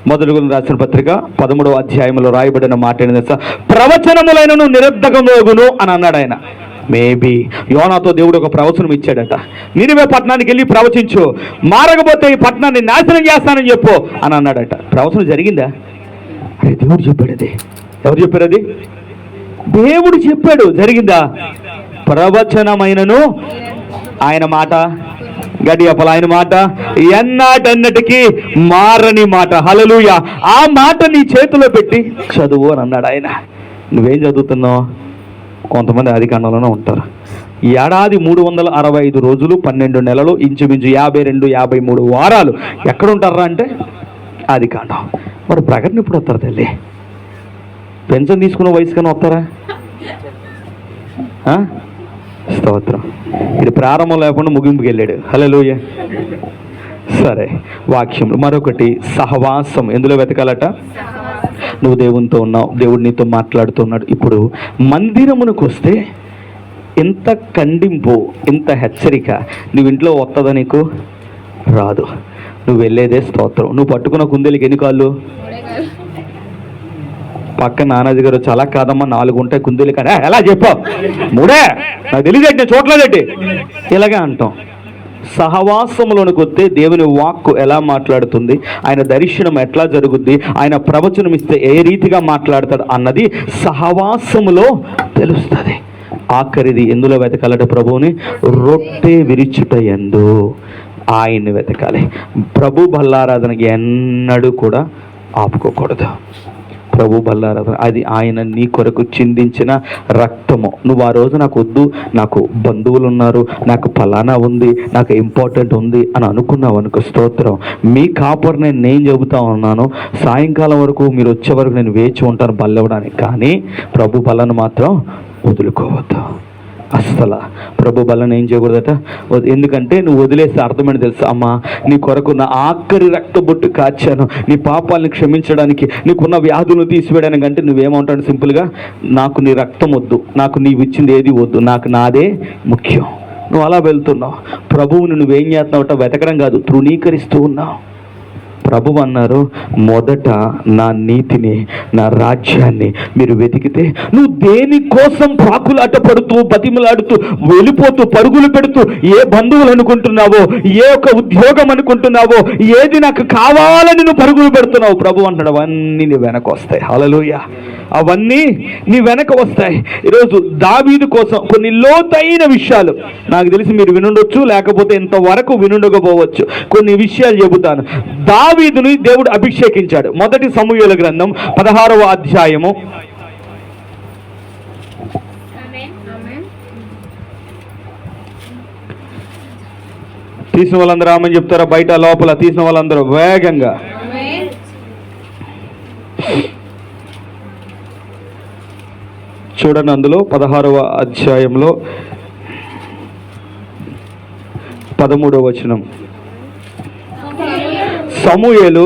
మొదటి గురించి రాసిన పత్రిక 13వ అధ్యాయంలో రాయబడిన మాట ఏంటి తెలుసా? ప్రవచనములైనను నిరర్ధకమగును అని అన్నాడు ఆయన. మేబీ యోనాతో దేవుడు ఒక ప్రవచనం ఇచ్చాడట. నినివే పట్టణానికి వెళ్ళి ప్రవచించు, మారకపోతే ఈ పట్టణాన్ని నాశనం చేస్తానని చెప్పు అని అన్నాడట. ప్రవచనం జరిగిందా? అరే దేవుడు చెప్పాడు. అది ఎవరు చెప్పారు? అది దేవుడు చెప్పాడు. జరిగిందా? ప్రవచనమైనను ఆయన మాట, గడి అప్పల ఆయన మాట ఎన్నాటన్నిటికీ మారని మాట. హల్లెలూయా. ఆ మాట నీ చేతిలో పెట్టి చదువు అని అన్నాడు ఆయన. నువ్వేం చదువుతున్నావు? కొంతమంది ఆదికాండంలోనే ఉంటారు. ఏడాది 365 రోజులు 12 నెలలు ఇంచుమించు 52-53 వారాలు ఎక్కడ ఉంటారా అంటే ఆదికాండం. మరి ప్రకటన ఇప్పుడు వస్తారు తల్లి? పెన్షన్ తీసుకున్న వయసు కానీ వస్తారా? స్తోత్రం. ఇది ప్రారంభం లేకుండా ముగింపుకి వెళ్ళాడు. హల్లెలూయా. సరే, వాక్యం. మరొకటి సహవాసం. ఎందులో వెతకాలట? నువ్వు దేవునితో ఉన్నావు, దేవుడు నీతో మాట్లాడుతున్నాడు. ఇప్పుడు మందిరమునకు వస్తే ఇంత ఖండింపు, ఇంత హెచ్చరిక నువ్వు ఇంట్లో వస్తుందా? నీకు రాదు. నువ్వు వెళ్ళేదే స్తోత్రం. నువ్వు పట్టుకున్న కుందేలికి ఎన్ని కాళ్ళు? పక్క నానాజీ గారు చాలా కాదమ్మా 4 ఉంటాయి కుందేలు కానీ ఎలా చెప్పావు 3 నాకు తెలియదు నేను చూడలేదట్టి ఇలాగే అంటాం. సహవాసంలోనికి వస్తే దేవుని వాక్కు ఎలా మాట్లాడుతుంది, ఆయన దర్శనం ఎట్లా జరుగుద్ది, ఆయన ప్రవచనం ఇస్తే ఏ రీతిగా మాట్లాడతాడు అన్నది సహవాసములో తెలుస్తుంది. ఆఖరిది ఎందులో వెతకాలట ప్రభువుని? రొట్టె విరిచుట యందు ఆయన్ని వెతకాలి. ప్రభు బల్లారాధనకి ఎన్నడూ కూడా ఆపుకోకూడదు. ప్రభు బల్లారాధన అది ఆయన నీ కొరకు చిందించిన రక్తము. నువ్వు ఆ రోజు నాకు వద్దు, నాకు బంధువులు ఉన్నారు, నాకు ఫలానా ఉంది, నాకు ఇంపార్టెంట్ ఉంది అని అనుకున్నావు అనుకో, స్తోత్రం. మీ కాపర్ని నేను చెబుతా ఉన్నాను, సాయంకాలం వరకు మీరు వచ్చే వరకు నేను వేచి ఉంటాను బల్లెవడానికి. కానీ ప్రభు బలను మాత్రం వదులుకోవద్దు అస్సలు. ప్రభు బలను ఏం చేయకూడదట? ఎందుకంటే నువ్వు వదిలేస్తే అర్థమని తెలుసా? అమ్మా నీ కొరకు నా ఆఖరి రక్తబొట్టు కాచాను, నీ పాపాలను క్షమించడానికి, నీకున్న వ్యాధులను తీసివేయడానికి. అంటే నువ్వేమంటాడు సింపుల్గా, నాకు నీ రక్తం వద్దు, నాకు నీవు ఇచ్చింది ఏది వద్దు, నాకు నాదే ముఖ్యం. నువ్వు అలా వెళ్తున్నావు. ప్రభువుని నువ్వేం చేస్తున్నావు? వెతకడం కాదు, తృణీకరిస్తూ ఉన్నావు. ప్రభువు అన్నారు, మొదట నా నీతిని, నా రాజ్యాన్ని మీరు వెతికితే నువ్వు దేనికోసం పాకులాట పడుతూ బతిమలాడుతూ వెళ్ళిపోతూ పరుగులు పెడుతూ ఏ బంధువులు అనుకుంటున్నావో, ఏ ఒక ఉద్యోగం అనుకుంటున్నావో, ఏది నాకు కావాలని నువ్వు పరుగులు పెడుతున్నావు, ప్రభు అంటాడు అవన్నీ నీ వెనక వస్తాయి. హల్లెలూయా. అవన్నీ నీ వెనక వస్తాయి. ఈరోజు దావీదు కోసం కొన్ని లోతైన విషయాలు నాకు తెలిసి మీరు వినుండొచ్చు, లేకపోతే ఇంతవరకు వినుండకపోవచ్చు. కొన్ని విషయాలు చెబుతాను. దావీదుని దేవుడు అభిషేకించాడు. 1 సమూయేలు గ్రంథం 16వ అధ్యాయము. తీసిన వాళ్ళందరూ ఆమెను చెప్తారా? బయట లోపల తీసిన వాళ్ళందరూ వేగంగా. చూడండి, అందులో 16వ అధ్యాయంలో 13వ వచనం. సమూయేలు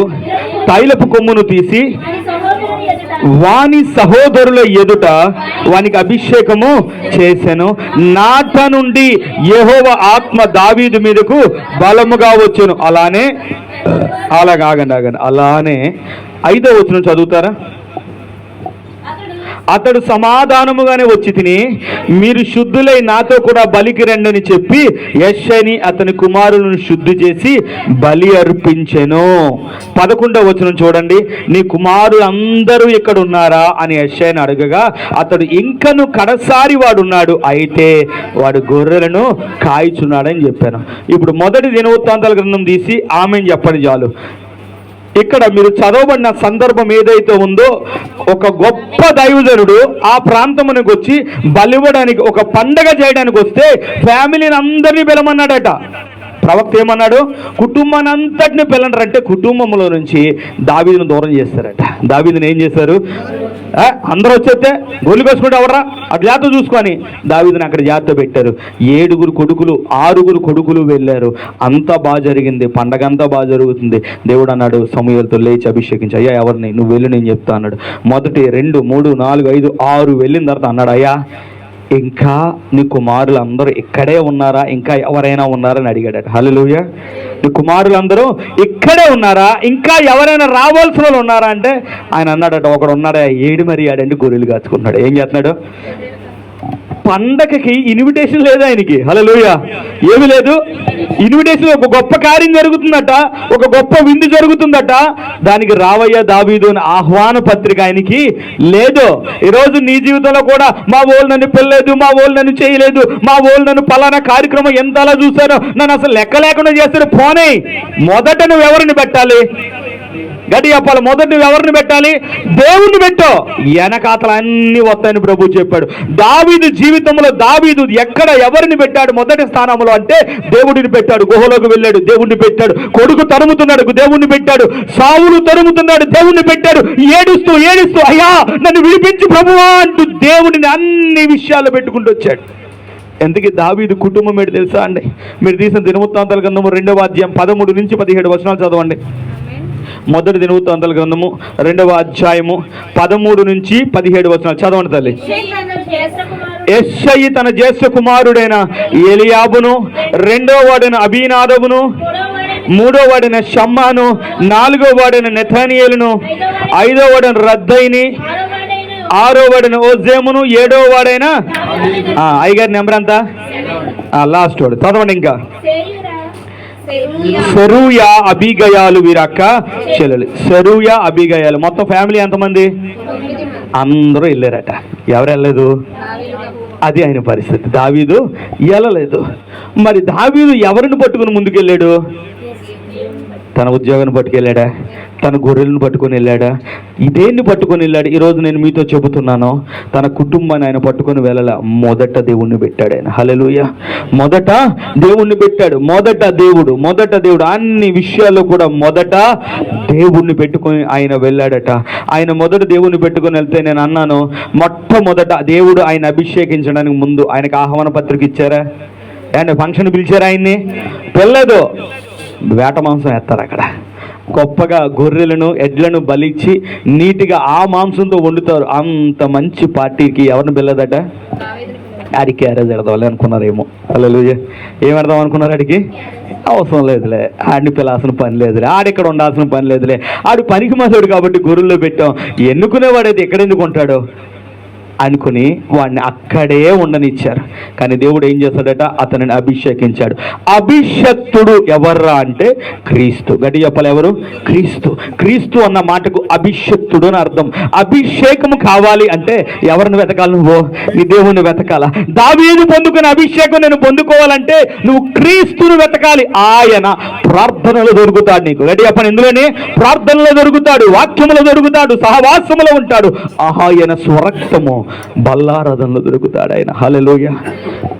తైలపు కొమ్మును తీసి వాని సహోదరుల ఎదుట వానికి అభిషేకము చేసెను. నాట నుండి యెహోవా ఆత్మ దావీదు మీదకు బలముగా వచ్చెను. అలానే ఆగండి. అలానే 5వ వచనం చదువుతారా? అతడు సమాధానముగానే వచ్చి తిని మీరు శుద్ధులై నాతో కూడా బలికి రండని చెప్పి యెష్షయిని అతని కుమారులను శుద్ధి చేసి బలి అర్పించెను. 11వ వచనం చూడండి. నీ కుమారులు అందరూ ఇక్కడ ఉన్నారా అని యెష్షయిని అడగగా అతడు ఇంకను కడసారి వాడున్నాడు, అయితే వాడు గొర్రెలను కాయిచున్నాడని చెప్పాను. ఇప్పుడు 1 దినవృత్తాంతాల గ్రంథం తీసి ఆమెను చెప్పండి చాలు. ఇక్కడ మీరు చదవబడిన సందర్భం ఏదైతే ఉందో, ఒక గొప్ప దైవజనుడు ఆ ప్రాంతమునికి వచ్చి బలివ్వడానికి, ఒక పండగ చేయడానికి వస్తే ఫ్యామిలీని అందరినీ పిలమన్నాడట. ప్రవక్త ఏమన్నాడు? కుటుంబాన్ని అంతటిని పిల్లనంటే కుటుంబంలో నుంచి దావీదును దూరం చేస్తారట. దావీదుని ఏం చేశారు? అందరూ వచ్చేస్తే గోలు వేసుకుంటే ఎవడరా అటు జాగ్రత్త చూసుకొని దావీదుని అక్కడ జాగ్రత్త పెట్టారు. 7 కొడుకులు 6 కొడుకులు వెళ్ళారు. అంతా బాగా జరిగింది, పండగ అంతా బాగా జరుగుతుంది. దేవుడు అన్నాడు సమూయేలుతో, లేచి అభిషేకించి. అయ్యా ఎవరిని? నువ్వు వెళ్ళి నేను చెప్తా అన్నాడు. 1, 2, 3, 4, 5, 6 వెళ్ళిన తర్వాత అన్నాడు, అయ్యా ఇంకా నీ కుమారులు అందరూ ఇక్కడే ఉన్నారా, ఇంకా ఎవరైనా ఉన్నారని అడిగాడట. హల్లెలూయా. నీ కుమారులు అందరూ ఇక్కడే ఉన్నారా, ఇంకా ఎవరైనా రావాల్సిన వాళ్ళు ఉన్నారా అంటే ఆయన అన్నాడట, ఒకడు ఉన్నాడా, ఏడు మరి ఆడండి గొర్రెలు కాచుకున్నాడు. ఏం చేస్తున్నాడు? పండగకి ఇన్విటేషన్ లేదు ఆయనకి. హల్లెలూయా. ఏమి లేదు ఇన్విటేషన్. ఒక గొప్ప కార్యం జరుగుతుందట, ఒక గొప్ప విందు జరుగుతుందట, దానికి రావయ్య దావీదు అని ఆహ్వాన పత్రిక ఆయనకి లేదు. ఈరోజు నీ జీవితంలో కూడా మా వాళ్ళు నన్ను పిల్లలేదు, మా వాళ్ళు నన్ను చేయలేదు, మా వాళ్ళు నన్ను పలానా కార్యక్రమం ఎంతలా చూశారో, నన్ను అసలు లెక్క లేకుండా చేస్తారు. పోనీ మొదట నువ్వు ఎవరిని పెట్టాలి? గడి చెప్పాలి. మొదట నువ్వు ఎవరిని పెట్టాలి? దేవుణ్ణి పెట్టు, వెనకాతల అన్ని వస్తాయని ప్రభు చెప్పాడు. దావీదు జీవితంలో దావీదు ఎక్కడ ఎవరిని పెట్టాడు మొదటి స్థానంలో అంటే దేవుడిని పెట్టాడు. గుహలోకి వెళ్ళాడు, దేవుణ్ణి పెట్టాడు. కొడుకు తరుముతున్నాడు, దేవుణ్ణి పెట్టాడు. సావులు తరుముతున్నాడు, దేవుణ్ణి పెట్టాడు. ఏడుస్తూ అయ్యా నన్ను విడిపించు ప్రభువా అంటూ దేవుడిని అన్ని విషయాలు పెట్టుకుంటూ వచ్చాడు. ఎందుకు దావీదు కుటుంబం ఏంటి తెలుసా అండి? మీరు తీసిన దినవృత్తాంతాల గ్రంథము 2వ అధ్యాయం 13 నుంచి 17 వచనాలు చదవండి. 1 దినవృత్తాంతాల గ్రంథము 2వ అధ్యాయము 13 నుంచి 17 వచనాలు చదవండి తల్లి. యెష్షయి తన జ్యేష్ఠ కుమారుడైన ఎలియాబును, 2వ వాడైన అబీనాదబును, 3వ వాడైన షమ్మాను, 4వ వాడైన నెథానియేలును, 5వ వాడైన రద్దయిని, ఆరో వాడైన ఓజేమును, ఏడో వాడైన అయ్యగారి నెంబర్ ఎంత? లాస్ట్ వాడు చదవండి. ఇంకా సెరూయా, అబీగయాలు వీరక్క చెల్లెలు. సెరూయా, అబీగయాలు మొత్తం ఫ్యామిలీ ఎంతమంది? అందరూ వెళ్ళారట. ఎవరు వెళ్ళలేదు? అది ఆయన పరిస్థితి. దావీదు వెళ్ళలేదు. మరి దావీదు ఎవరిని పట్టుకుని ముందుకెళ్ళాడు? తన ఉద్యోగాన్ని పట్టుకెళ్ళాడా? తన గొర్రెలను పట్టుకొని వెళ్ళాడా? ఇదేన్ని పట్టుకొని వెళ్ళాడు? ఈరోజు నేను మీతో చెబుతున్నాను, తన కుటుంబాన్ని ఆయన పట్టుకొని వెళ్ళాల. మొదట దేవుణ్ణి పెట్టాడు ఆయన. హల్లెలూయా. మొదట దేవుణ్ణి పెట్టాడు. మొదట దేవుడు అన్ని విషయాల్లో కూడా మొదట దేవుణ్ణి పెట్టుకొని ఆయన వెళ్ళాడట. ఆయన మొదట దేవుణ్ణి పెట్టుకొని వెళ్తే నేను అన్నాను, మొట్టమొదట దేవుడు ఆయన అభిషేకించడానికి ముందు ఆయనకు ఆహ్వాన పత్రిక ఇచ్చారా? ఆయన ఫంక్షన్ పిలిచారా? ఆయన్ని పిల్లదు. వేట మాంసం వేస్తారు అక్కడ. గొప్పగా గొర్రెలను, ఎడ్లను బలిచ్చి నీటిగా ఆ మాంసంతో వండుతారు. అంత మంచి పార్టీకి ఎవరిని పిల్లదట? ఆడికి క్యారేజ్ ఎడదాలి అనుకున్నారేమో. హల్లెలూయా. ఏం పెడదాం అనుకున్నారు? ఆడికి అవసరం లేదులే, ఆడిని పిలాల్సిన పని లేదులే, ఆడిక్కడ ఉండాల్సిన పని లేదులే, ఆడు పనికి మాసాడు కాబట్టి గొర్రెల్లో పెట్టాం. ఎన్నుకునేవాడైతే ఎక్కడెందుకు ఉంటాడు అనుకుని వాడిని అక్కడే ఉండనిచ్చారు. కానీ దేవుడు ఏం చేస్తాడట? అతనిని అభిషేకించాడు. అభిషక్తుడు ఎవర్రా అంటే క్రీస్తు. గట్టి చెప్పాలి, ఎవరు? క్రీస్తు. క్రీస్తు అన్న మాటకు అభిషక్తుడు అని అర్థం. అభిషేకము కావాలి అంటే ఎవరిని వెతకాలి? నువ్వు నీ దేవుణ్ణి వెతకాల. దావీదు పొందుకునే అభిషేకం నేను పొందుకోవాలంటే నువ్వు క్రీస్తును వెతకాలి. ఆయన ప్రార్థనలో దొరుకుతాడు నీకు. గట్టి చెప్పండి, ఇందులోనే ప్రార్థనలో దొరుకుతాడు, వాక్యములో దొరుకుతాడు, సహవాసములో ఉంటాడు. ఆయన స్వరక్తము బల్లారాధనలో దొరుకుతాడు ఆయన. హల్లెలూయా.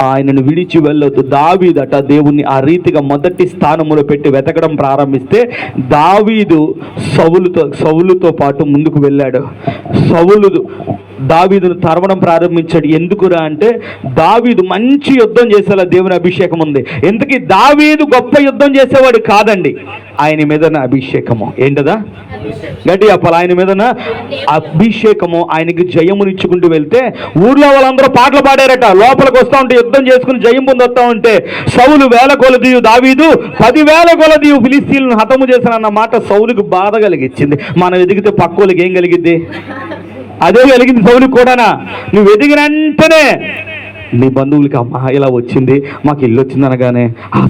ఆయనను విడిచి వెళ్ళొద్దు. దావీదట దేవుణ్ణి ఆ రీతిగా మొదటి స్థానములో పెట్టి వెతకడం ప్రారంభిస్తే దావీదు సౌలుతో పాటు ముందుకు వెళ్ళాడు. దావీదును తరవడం ప్రారంభించాడు. ఎందుకురా అంటే దావీదు మంచి యుద్ధం చేసేలా దేవుని అభిషేకం ఉంది. ఎందుకు? దావీదు గొప్ప యుద్ధం చేసేవాడు కాదండి, ఆయన మీదన అభిషేకము. ఏంటదా? గట్టి చెప్పాలి. ఆయన మీదన అభిషేకము. ఆయనకి జయమునిచ్చుకుంటూ వెళ్తే ఊర్లో వాళ్ళందరూ పాటలు పాడారట. లోపలికి వస్తూ ఉంటే యుద్ధం చేసుకుని జయం పొందొస్తా ఉంటే సౌలు 1000 కొలదీయు, దావీదు 10,000 కొలదీయు ఫిలిస్తీన్లను హతము చేశానన్న మాట సౌలుకు బాధ కలిగించింది. మనం ఎదిగితే పక్కోళ్ళకి ఏం కలిగిద్ది? అదే వెలిగింది సౌలుకు కూడానా. నువ్వు ఎదిగిన వెంటనే నీ బంధువులకి అమ్మ ఇలా వచ్చింది, మాకు ఇల్లు వచ్చింది అనగానే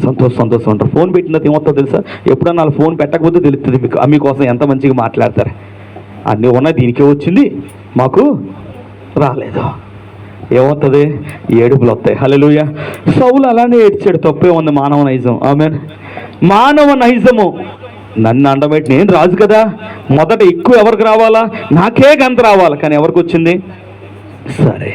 సంతోషం అంటారు. ఫోన్ పెట్టినది ఏమవుతుందో తెలుసా? ఎప్పుడన్నా వాళ్ళు ఫోన్ పెట్టకపోతే తెలుస్తుంది మీకు. మీకోసం ఎంత మంచిగా మాట్లాడతారు. అన్నీ ఉన్నాయి, దీనికే వచ్చింది, మాకు రాలేదు. ఏమవుతుంది? ఏడుపులు వస్తాయి. హల్లెలూయా. సౌలు అలానే ఏడ్చాడు. తప్పే ఉంది. మానవ నైజం. ఆమేన్. మానవ నైజము. నన్ను అండబెట్టి నేను రాజు కదా, మొదట ఎక్కువ ఎవరికి రావాలా? నాకే గంత రావాలి. కానీ ఎవరికి వచ్చింది? సరే,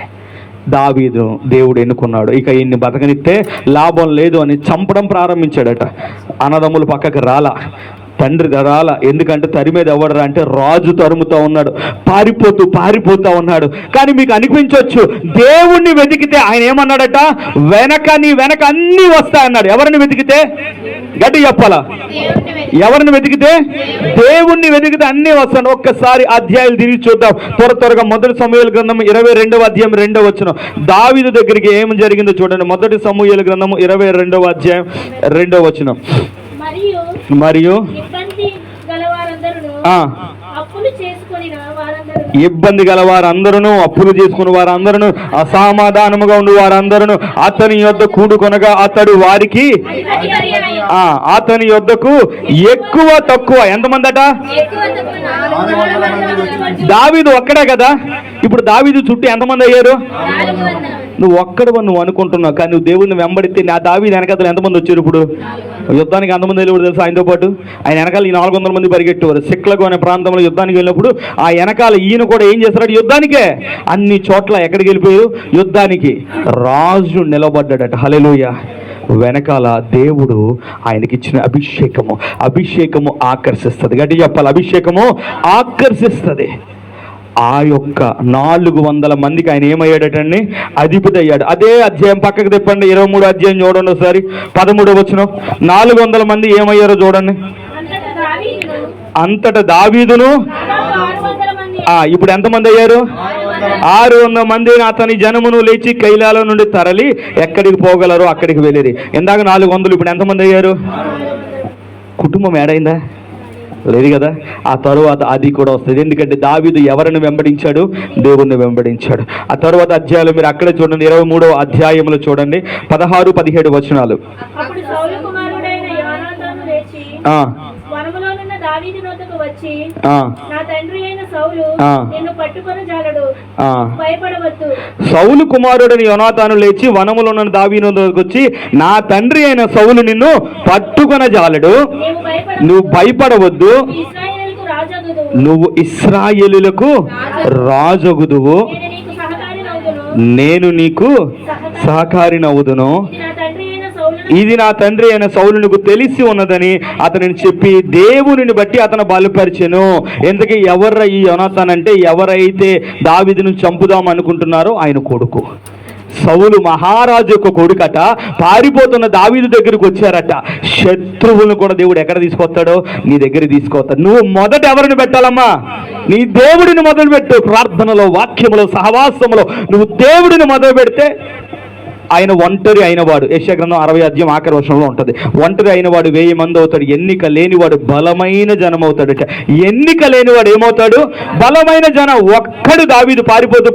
దావీదు దేవుడు ఎన్నుకున్నాడు. ఇక ఈయన్ని బతకనిస్తే లాభం లేదు అని చంపడం ప్రారంభించాడట. అన్నదమ్ములు పక్కకి రాలా, తండ్రి రాలా. ఎందుకంటే తరిమేది ఎవడరా అంటే రాజు తరుముతూ ఉన్నాడు, పారిపోతూ ఉన్నాడు. కానీ మీకు అనిపించవచ్చు, దేవుణ్ణి వెతికితే ఆయన ఏమన్నాడట? నీ వెనక అన్నీ వస్తాయన్నాడు. ఎవరిని వెతికితే? గట్టి చెప్పాలా? ఎవరిని వెతికితే? దేవుణ్ణి వెతికితే అన్నీ వస్తాడు. ఒక్కసారి అధ్యాయాలు తిరిగి చూద్దాం త్వరగా. మొదటి సమూయేలు గ్రంథం 22వ అధ్యాయం 2వ వచనం. దావీదు దగ్గరికి ఏమి జరిగిందో చూడండి. మొదటి సమూయేలు గ్రంథం 22వ అధ్యాయం 2వ వచనం. మరియు ఇబ్బంది గల వారందరూ, అప్పులు చేసుకుని వారందరూ, అసమాధానముగా ఉండి వారందరూ అతని యొద్ద కూడుకొనగా అతడు వారికి అతని యొద్దకు ఎక్కువ తక్కువ ఎంతమంది అట? దావీదు ఒక్కడే కదా. ఇప్పుడు దావీదు చుట్టూ ఎంతమంది అయ్యారు? నువ్వు ఒక్కడు నువ్వు అనుకుంటున్నావు, కానీ నువ్వు దేవుడిని వెంబడితే నా దావీదు వెనకాల ఎంతమంది వచ్చారు? ఇప్పుడు యుద్ధానికి ఎంతమంది వెళ్ళి తెలుసు? ఆయనతో పాటు ఆయన వెనకాల ఈ 400 మంది పరిగెట్టేవారు. సిక్లగు అనే ప్రాంతంలో యుద్ధానికి వెళ్ళినప్పుడు ఆ వెనకాల ఈయన కూడా ఏం చేస్తాడు? యుద్ధానికే. అన్ని చోట్ల ఎక్కడికి వెళ్ళిపోయారు? యుద్ధానికి. రాజు నిలబడ్డాడట. హల్లెలూయా. వెనకాల దేవుడు ఆయనకిచ్చిన అభిషేకము ఆకర్షిస్తుంది. గట్టి చెప్పాలి, అభిషేకము ఆకర్షిస్తుంది. ఆ యొక్క 400 మందికి ఆయన ఏమయ్యాడటండి? అధిపతి అయ్యాడు. అదే అధ్యాయం పక్కకు తిప్పండి, 23వ అధ్యాయం చూడండి ఒకసారి, 13వ వచనం. 400 మంది ఏమయ్యారో చూడండి. అంతటా దావీదును ఇప్పుడు ఎంతమంది అయ్యారు? 600 మంది అతని జనమును లేచి కైలాల నుండి తరలి ఎక్కడికి పోగలరో అక్కడికి వెళ్ళిరి. ఇందాక 400, ఇప్పుడు ఎంతమంది అయ్యారు? కుటుంబం ఏడైందా? లేదు కదా. ఆ తరువాత అది కూడా వస్తుంది. ఎందుకంటే దావీదు ఎవరిని వెంబడించాడు? దేవుణ్ణి వెంబడించాడు. ఆ తరువాత అధ్యాయాలు మీరు అక్కడే చూడండి, 23వ అధ్యాయంలో చూడండి, 16-17 వచనాలు. అప్పుడు సౌలు కుమారుడైన యోనాతాను లేచి ఆ వనములోనున్న దావీదు నొద్దకు వచ్చి, ఆ నా తండ్రి అయిన సౌలు నిన్ను పట్టుకొని జాలడు, ఆ భయపడవద్దు. సౌలు కుమారుడని యోనాతాను లేచి వనములో ఉన్న దావీదు వద్దకు వచ్చి, నా తండ్రి అయిన సౌలు నిన్ను పట్టుకొన జాలడు, నువ్వు భయపడవద్దు, ఇశ్రాయేలుకు రాజగుదువు, నువ్వు ఇశ్రాయేలులకు రాజగుదువు, నేను నీకు సహకారినవుదును, ఇది నా తండ్రి అయిన సౌలునకు తెలిసి ఉన్నదని అతనిని చెప్పి దేవునిని బట్టి అతను బలపరిచెను. ఎందుకు ఎవర్రా ఈ యోనాతాన్ అంటే, ఎవరైతే దావీదును చంపుదాం అనుకుంటున్నారో ఆయన కొడుకు. సౌలు మహారాజు యొక్క కొడుకట. పారిపోతున్న దావీదు దగ్గరికి వచ్చారట. శత్రువులను కూడా దేవుడు ఎక్కడ తీసుకొస్తాడో నీ దగ్గర తీసుకొస్తాడు. నువ్వు మొదట ఎవరిని పెట్టాలమ్మా? నీ దేవుడిని మొదలు పెట్టు. ప్రార్థనలో, వాక్యములో, సహవాసములో నువ్వు దేవుడిని మొదలు పెడితే ఆయన ఒంటరి అయినవాడు. యెషయా గ్రంథం 60వ అధ్యాయం ఆఖరి వచనంలో ఉంటుంది. ఒంటరి అయినవాడు 1000 మంది అవుతాడు. ఎన్నిక లేనివాడు బలమైన జనం అవుతాడట. ఎన్నిక లేనివాడు ఏమవుతాడు? బలమైన జనం. ఒక్కడు దావీదు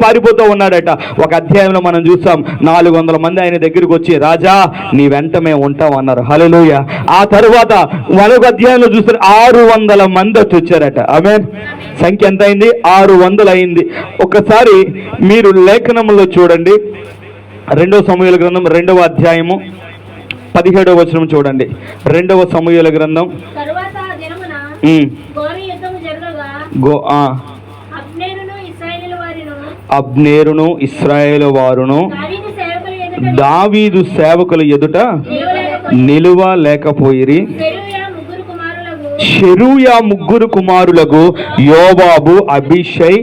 పారిపోతూ ఉన్నాడట. ఒక అధ్యాయంలో మనం చూసాం, 400 మంది ఆయన దగ్గరికి వచ్చి, రాజా నీ వెంట మేము ఉంటాం అన్నారు. హల్లెలూయా. ఆ తరువాత మరొక అధ్యాయంలో చూస్తే 600 మంది వచ్చారట. ఆమేన్. సంఖ్య ఎంత అయింది? 600 అయింది. ఒకసారి మీరు లేఖనంలో చూడండి, 2వ సమూయేలు గ్రంథం 2వ అధ్యాయము 17వ వచనం చూడండి. 2వ సమూయేలు గ్రంథం తరువాత ఆ దినమున ఘోర యుద్ధము జరగగా అబ్నేరును ఇశ్రాయేలు వారును దావీదు సేవకుల ఎదుట నిలువ లేకపోయిరి. షెరూయా ముగ్గురు కుమారులకు యోవాబు, అబీషై,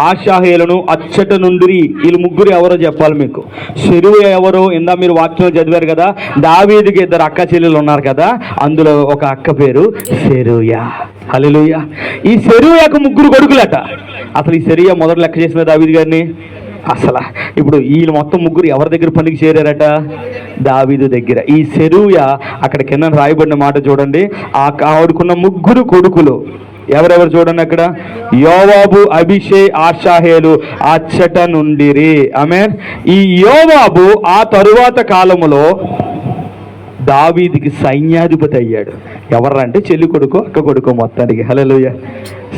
ఆషాహేలను అచ్చట నుండి. వీళ్ళు ముగ్గురు ఎవరో చెప్పాలి మీకు. షెరూయా ఎవరో ఇందా మీరు వాక్యంలో చదివారు కదా. దావీదుకి 2 అక్క చెల్లెలు ఉన్నారు కదా, అందులో ఒక అక్క పేరు షెరూయా. హల్లెలూయా. ఈ షెరూయాకు 3 కొడుకులట. అసలు ఈ షెరూయా మొదట లెక్క చేసిన దావీదు గారిని. అసలు ఇప్పుడు వీళ్ళు మొత్తం 3 ఎవరి దగ్గర పనికి చేరారట? దావీదు దగ్గర. ఈ షెరూయా అక్కడ కింద రాయబడిన మాట చూడండి. ఆవిడకున్న 3 కొడుకులు ఎవరెవరు చూడండి అక్కడ. యోవాబు, అబీషై, ఆషాహేలు అచ్చట నుండిరి. ఆమేన్. ఈ యోవాబు ఆ తరువాత కాలములో దావీదుకి సైన్యాధిపతి అయ్యాడు. ఎవరంటే చెల్లి కొడుకు, అక్క కొడుకు మొత్తానికి. హల్లెలూయా.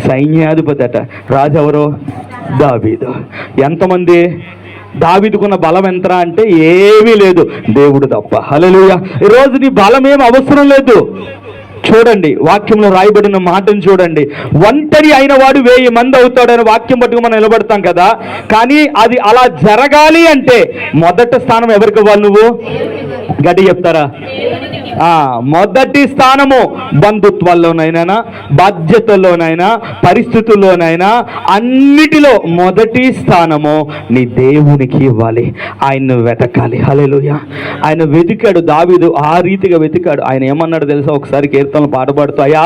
సైన్యాధిపతి అట. రాజు ఎవరు? దావీదు. ఎంతమంది? దావీదుకున్న బలం ఎంతరా అంటే ఏమీ లేదు, దేవుడు తప్ప. హల్లెలూయా. ఈరోజు నీ బలం ఏం అవసరం లేదు. చూడండి, వాక్యంలో రాయబడిన మాటను చూడండి. ఒంటరి అయిన వాడు 1000 మంది అవుతాడని వాక్యం పట్టుకు మనం నిలబడతాం కదా. కానీ అది అలా జరగాలి అంటే మొదటి స్థానం ఎవరికి ఇవ్వాలి? నువ్వు గట్టి చెప్తారా? మొదటి స్థానము బంధుత్వాల్లోనైనా, బాధ్యతల్లోనైనా, పరిస్థితుల్లోనైనా, అన్నిటిలో మొదటి స్థానము నీ దేవునికి ఇవ్వాలి. ఆయన్ను వెతకాలి. హల్లెలూయా. ఆయన వెతికాడు. దావీదు ఆ రీతిగా వెతికాడు. ఆయన ఏమన్నాడు తెలుసా? ఒకసారి కీర్తనలు పాడబడుతూ, అయ్యా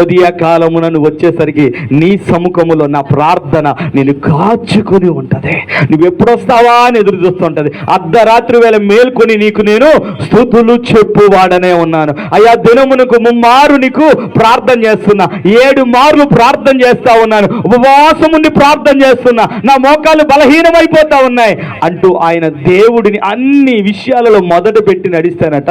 ఉదయ కాలమున నువ్వు వచ్చేసరికి నీ సముఖములో నా ప్రార్థన నేను కాచుకొని ఉంటది. నువ్వు ఎప్పుడు వస్తావా అని ఎదురు చూస్తుంటది. అర్ధరాత్రి వేళ మేల్కొని నీకు నేను స్తుతులు చెప్పువాడనే ఉన్నాను. అయ్యా దినమునకు 3 మార్లు నీకు ప్రార్థన చేస్తున్నా, 7 మార్లు ప్రార్థన చేస్తా ఉన్నాను, ఉపవాసం ఉండి ప్రార్థన చేస్తున్నా, నా మోకాళ్ళు బలహీనమైపోతా ఉన్నాయి అంటూ ఆయన దేవుడిని అన్ని విషయాలలో మొదట పెట్టి నడిస్తానట.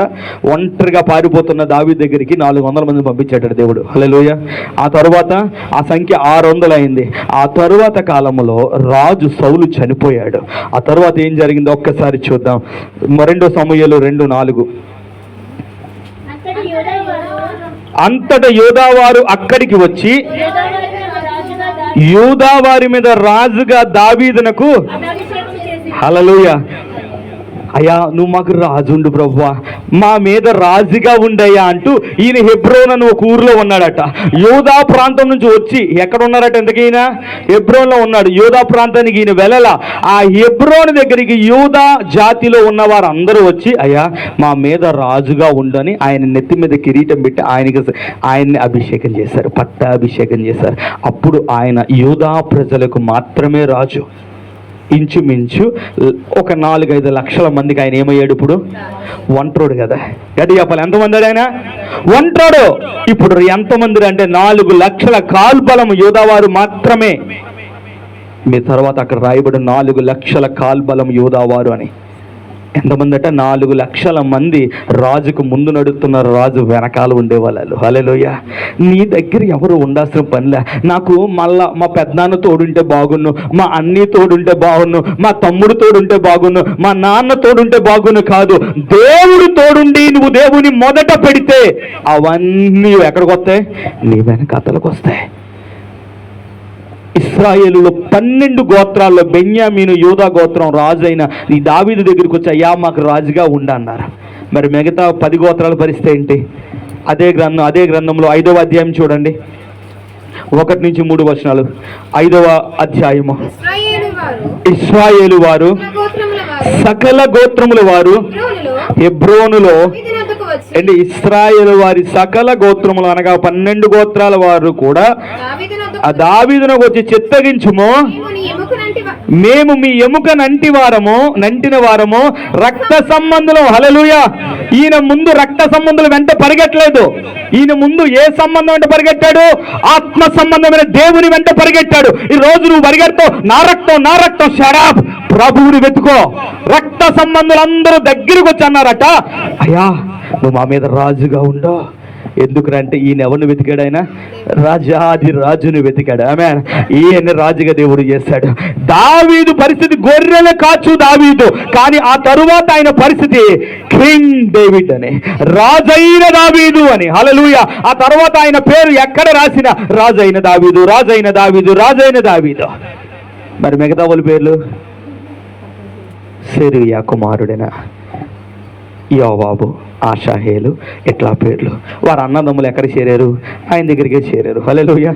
ఒంటరిగా పారిపోతున్న దావీదు దగ్గరికి 400 మందిని పంపించాడు దేవుడు. హల్లెలూయా. ఆ తరువాత ఆ సంఖ్య 600 అయింది. ఆ తరువాత కాలంలో రాజు సౌలు చనిపోయాడు. ఆ తరువాత ఏం జరిగిందో ఒక్కసారి చూద్దాం. 2వ సమూయేలు 2:4. అంతటా యూదావారు అక్కడికి వచ్చి యూదావారి మీద రాజుగా దావీదునకు. హల్లెలూయా. అయ్యా నువ్వు మాకు రాజుండు ప్రభువా, మా మీద రాజుగా ఉండయ్యా అంటూ ఈయన హెబ్రోన్ అని ఒక ఊరిలో ఉన్నాడట. యూదా ప్రాంతం నుంచి వచ్చి ఎక్కడ ఉన్నారట? ఎంతకైనా హెబ్రోన్లో ఉన్నాడు. యూదా ప్రాంతానికి ఈయన వెళ్ళల. ఆ హెబ్రోన్ దగ్గరికి యూదా జాతిలో ఉన్నవారు అందరూ వచ్చి, అయ్యా మా మీద రాజుగా ఉండని ఆయన నెత్తి మీద కిరీటం పెట్టి ఆయన్ని అభిషేకం చేశారు, పట్టాభిషేకం చేశారు. అప్పుడు ఆయన యూదా ప్రజలకు మాత్రమే రాజు. ఇంచుమించు ఒక 4-5 లక్షల మందికి ఆయన ఏమయ్యాడు ఇప్పుడు? ఒంట్రోడు కదా. గట్టి చెప్పాలి, ఎంతమంది ఆయన? ఒంట్రోడు. ఇప్పుడు ఎంతమంది అంటే 4 లక్షల కాల్బలం యోధావారు మాత్రమే. మీ తర్వాత అక్కడ రాయబడి 4 లక్షల కాల్బలం యోధావారు అని. ఎంతమంది అంటే 4 లక్షల మంది రాజుకు ముందు నడుస్తున్నారు, రాజు వెనకాల ఉండేవాళ్ళు. హల్లెలూయా. నీ దగ్గర ఎవరు ఉండాల్సిన పనిలే. నాకు మళ్ళా మా పెద్దనాన్న తోడుంటే బాగున్ను, మా అన్నీ తోడుంటే బాగున్ను, మా తమ్ముడు తోడుంటే బాగున్ను, మా నాన్న తోడుంటే బాగున్ను కాదు. దేవుడు తోడుండి నువ్వు దేవుని మొదట పెడితే అవన్నీ ఎక్కడికి వస్తాయి? నీ వెనకాతలకు వస్తాయి. ఇశ్రాయేలులో 12 గోత్రాల్లో బెన్యామీను యూదా గోత్రం రాజు అయిన ఈ దావీదు దగ్గరికి వచ్చి, అయ్యా మాకు రాజుగా ఉండన్నారు. మరి మిగతా 10 గోత్రాల పరిస్థితి ఏంటి? అదే గ్రంథంలో 5వ అధ్యాయం చూడండి, 1 నుంచి 3 వచనాలు. 5వ అధ్యాయము. ఇశ్రాయేలు వారు సకల గోత్రముల వారు హెబ్రోనులో అండి. ఇశ్రాయేలు వారి సకల గోత్రములు అనగా 12 గోత్రాల వారు కూడా ఆ దావీదునకు వచ్చి చిత్తగించుము, మేము మీ ఎముక నంటిన వారము రక్త సంబంధులు. హల్లెలూయా. ఈయన ముందు రక్త సంబంధులు వెంట పరిగెట్టలేదు. ఈయన ముందు ఏ సంబంధం వెంట పరిగెట్టాడు? ఆత్మ సంబంధమైన దేవుని వెంట పరిగెట్టాడు. ఈ రోజు నువ్వు పరిగెడతావు, నా రక్తం షరాబ్, ప్రభువుని వెతుకో. రక్త సంబంధులందరూ దగ్గరికి వచ్చి అన్నారట, అయ్యా నువ్వు మా మీద రాజుగా ఉండో. ఎందుకంటే ఈయన ఎవరిని వెతికాడు? ఆయన రాజాది రాజుని వెతికాడు. ఆమేన్. ఈయన రాజుగా దేవుడు చేశాడు. దావీదు పరిస్థితి గొర్రెల కాచు దావీదు, కానీ ఆ తరువాత ఆయన పరిస్థితి కింగ్ డేవిడ్ అని, రాజైన దావీదు అని. హల్లెలూయా. ఆ తర్వాత ఆయన పేరు ఎక్కడ రాసిన రాజైన దావీదు, రాజైన దావీదు, రాజైన దావీదు. మరి మిగతా వాళ్ళ పేర్లు సెరూయా కుమారుడైన యోవాబు, ఆషాహేలు, ఇట్లా పేర్లు. వారు అన్నదమ్ములు ఎక్కడ చేరారు? ఆయన దగ్గరికే చేరారు. హల్లెలూయా.